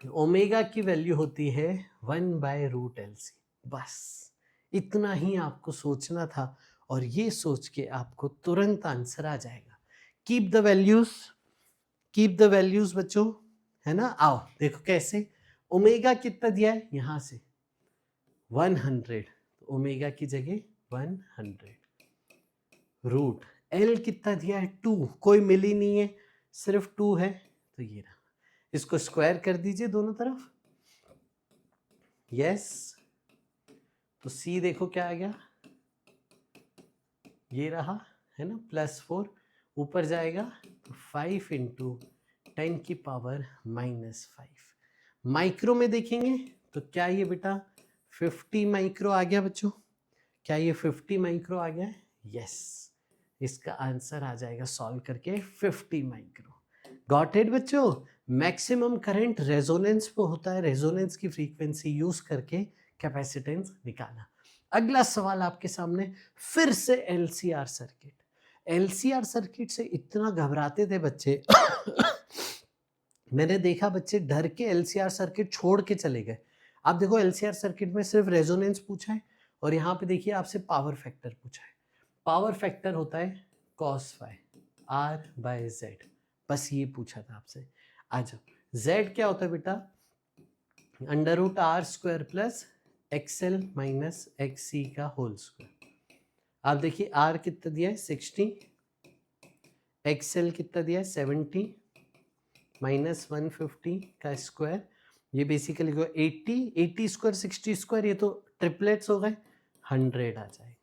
ओमेगा की वैल्यू होती है 1/√LC। बस इतना ही आपको सोचना था, और ये सोच के आपको तुरंत आंसर आ जाएगा। Keep the values, keep the values बच्चों, है ना। आओ देखो कैसे। ओमेगा कितना दिया है? यहां से 100, तो ओमेगा की जगह 100। रूट एल कितना दिया है? 2, कोई मिल ही नहीं है, सिर्फ 2 है, तो ये रहा। इसको स्क्वायर कर दीजिए दोनों तरफ। यस, तो सी देखो क्या आ गया, ये रहा, है ना, +4। ऊपर जाएगा तो 5 × 10⁻⁻5। माइक्रो में देखेंगे तो क्या ये बेटा 50 माइक्रो आ गया बच्चों? क्या ये 50 माइक्रो आ गया? यस, इसका आंसर आ जाएगा सॉल्व करके 50 माइक्रो। गॉट इट बच्चों? मैक्सिमम करंट रेजोनेंस पे होता है, रेजोनेंस की फ्रीक्वेंसी यूज करके कैपेसिटेंस निकाला। अगला सवाल आपके सामने फिर से LCR सर्किट। LCR सर्किट से इतना घबराते थे बच्चे मैंने देखा बच्चे डर के LCR सर्किट छोड़ के चले गए। आप देखो LCR सर्किट में सिर्फ रेजोनेंस पूछा है, और यहाँ पे देखिए आपसे पावर फैक्टर पूछा है। पावर फैक्टर होता है cos phi R/Z, बस ये पूछा था आपसे। आ जाओ, Z क्या होता है बेटा? √R² + XL - XC का होल स्क्वायर। आप देखिए R कितना दिया है? 60, XL कितना दिया है? 70 -150 का स्क्वायर, ये बेसिकली 80 स्क्वायर 60 स्क्वायर, ये तो ट्रिपलेट्स हो गए, 100 आ जाएगा।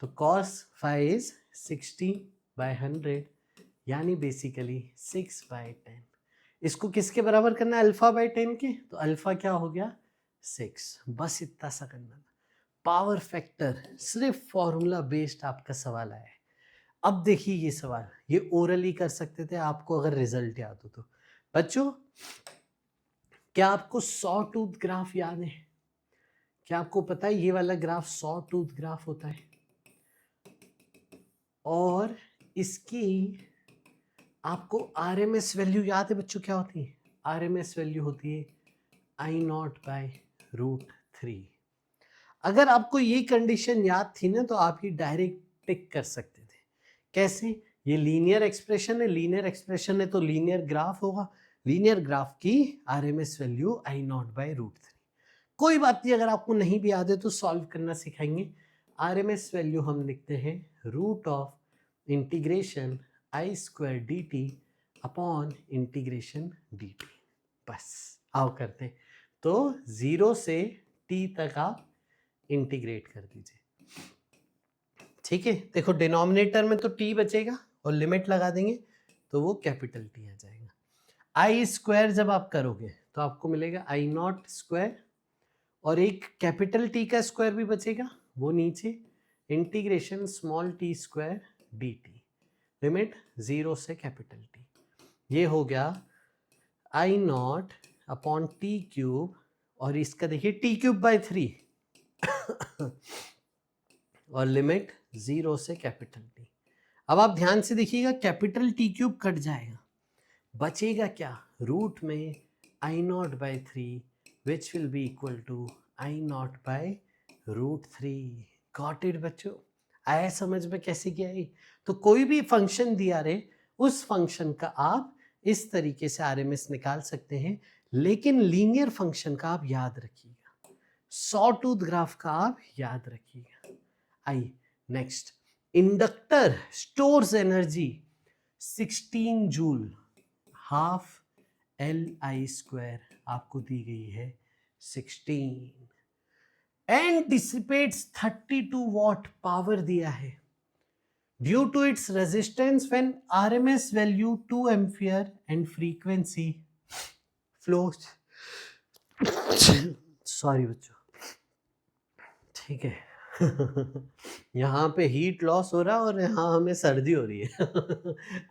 तो cos phi is 60/100, यानी बेसिकली 6/10। इसको किसके बराबर करना है? α/10 के, तो अल्फा क्या हो गया? 6। बस इतना सा करना था। पावर फैक्टर सिर्फ फॉर्मूला बेस्ड आपका सवाल आया है। अब देखिए ये सवाल, ये ओरली कर सकते थे आपको अगर रिजल्ट याद हो तो। बच्चों, क्या आपको सॉ टूथ ग्राफ याद है? क्या आपको पता है ये वाला ग्राफ सॉ टूथ ग्राफ होता है, और इसकी आपको RMS वैल्यू याद है बच्चों? क्या होती है? RMS वैल्यू होती है I0/√3। अगर आपको ये कंडीशन याद थी ना, तो आप ये डायरेक्ट टिक कर सकते थे। कैसे? ये लीनियर एक्सप्रेशन है, लीनियर एक्सप्रेशन है तो लीनियर ग्राफ होगा, लीनियर ग्राफ की RMS वैल्यू I0/√3। कोई बात नहीं, अगर आपको नहीं भी याद है तो सॉल्व करना सिखाएंगे। RMS वैल्यू हम लिखते हैं √∫ I² dt upon integration D T. बस आओ करते हैं। तो 0 से t तक आप इंटीग्रेट कर दीजिए। ठीक है, देखो डिनोमिनेटर में तो t बचेगा और लिमिट लगा देंगे तो वो कैपिटल T आ जाएगा। आई स्क्वायर जब आप करोगे तो आपको मिलेगा आई नॉट स्क्वायर, और एक कैपिटल T का स्क्वायर भी बचेगा, वो नीचे integration small t square D T, limit 0 से कैपिटल T। ये हो गया आई नॉट अपॉन टी क्यूब, और इसका देखिए t क्यूब बाय 3 और लिमिट 0 से कैपिटल T। अब आप ध्यान से देखिएगा, कैपिटल T क्यूब कट जाएगा, बचेगा क्या, रूट में I naught by 3 which will be equal to I naught by root 3। Got it बच्चों? आया समझ में कैसे किया है? तो कोई भी फंक्शन दिया रहे, उस फंक्शन का आप इस तरीके से आरएमएस निकाल सकते हैं, लेकिन लीनियर फंक्शन का आप याद रखिएगा, सॉ टूथ ग्राफ का आप याद रखिएगा। I next, inductor stores energy 16 joule, half L I square आपको दी गई है 16, एंड डिसिपेट्स 32 वॉट पावर दिया है due to its resistance when RMS value 2 ampere and frequency flows. Sorry बच्चों, ठीक है यहाँ पे हीट लॉस हो रहा है और यहाँ हमें सर्दी हो रही है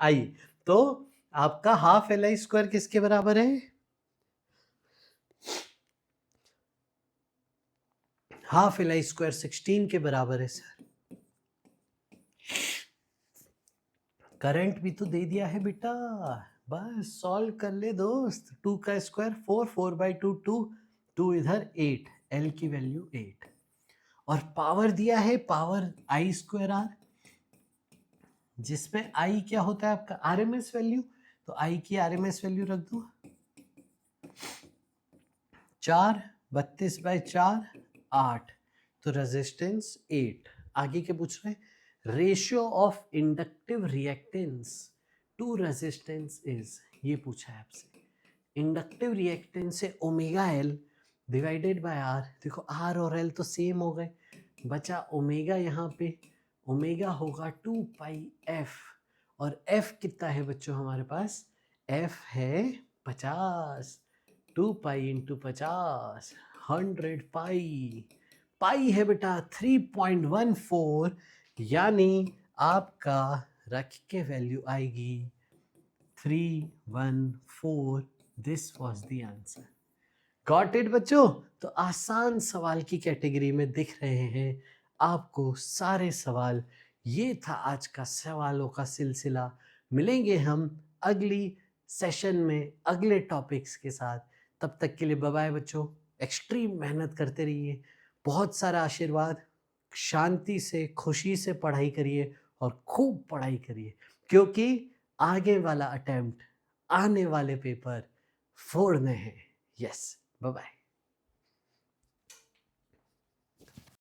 आई, तो आपका हाफ एल आई स्क्वायर किसके बराबर है? हाफ एल आई स्क्वायर 16 के बराबर है सर। करंट भी तो दे दिया है बेटा, बस सॉल्व कर ले दोस्त। 2 का स्क्वायर 4, 4 बाई 2 2, 2 इधर 8, एल की वैल्यू 8, और पावर दिया है पावर आई स्क्वायर आर, जिसमें आई क्या होता है आपका आरएमएस वैल्यू, तो आई की आरएमएस वैल्यू रख दो 4, 32 बाई 4 8, तो रेजिस्टेंस 8। आगे क्या पूछ रहे हैं? Ratio of inductive reactance to resistance is, ये पूछा है आपसे। इंडक्टिव रिएक्टेंस से omega L divided by R, देखो आर और एल तो सेम हो गए, बचा ओमेगा, यहाँ पे ओमेगा होगा 2 पाई एफ, और एफ कितना है बच्चों हमारे पास? एफ है 50, 2 पाई इंटू 50 100 पाई, पाई है बेटा 3.14, यानी आपका रख के वैल्यू आएगी 314। This was the answer. Got it बच्चों? तो आसान सवाल की कैटेगरी में दिख रहे हैं आपको सारे सवाल। ये था आज का सवालों का सिलसिला। मिलेंगे हम अगली सेशन में अगले टॉपिक्स के साथ। तब तक के लिए बाय बाय बच्चों। एक्सट्रीम मेहनत करते रहिए, बहुत सारा आशीर्वाद, शांति से खुशी से पढ़ाई करिए और खूब पढ़ाई करिए, क्योंकि आगे वाला अटेम्प्ट, आने वाले पेपर फोड़ने हैं। Yes, bye bye.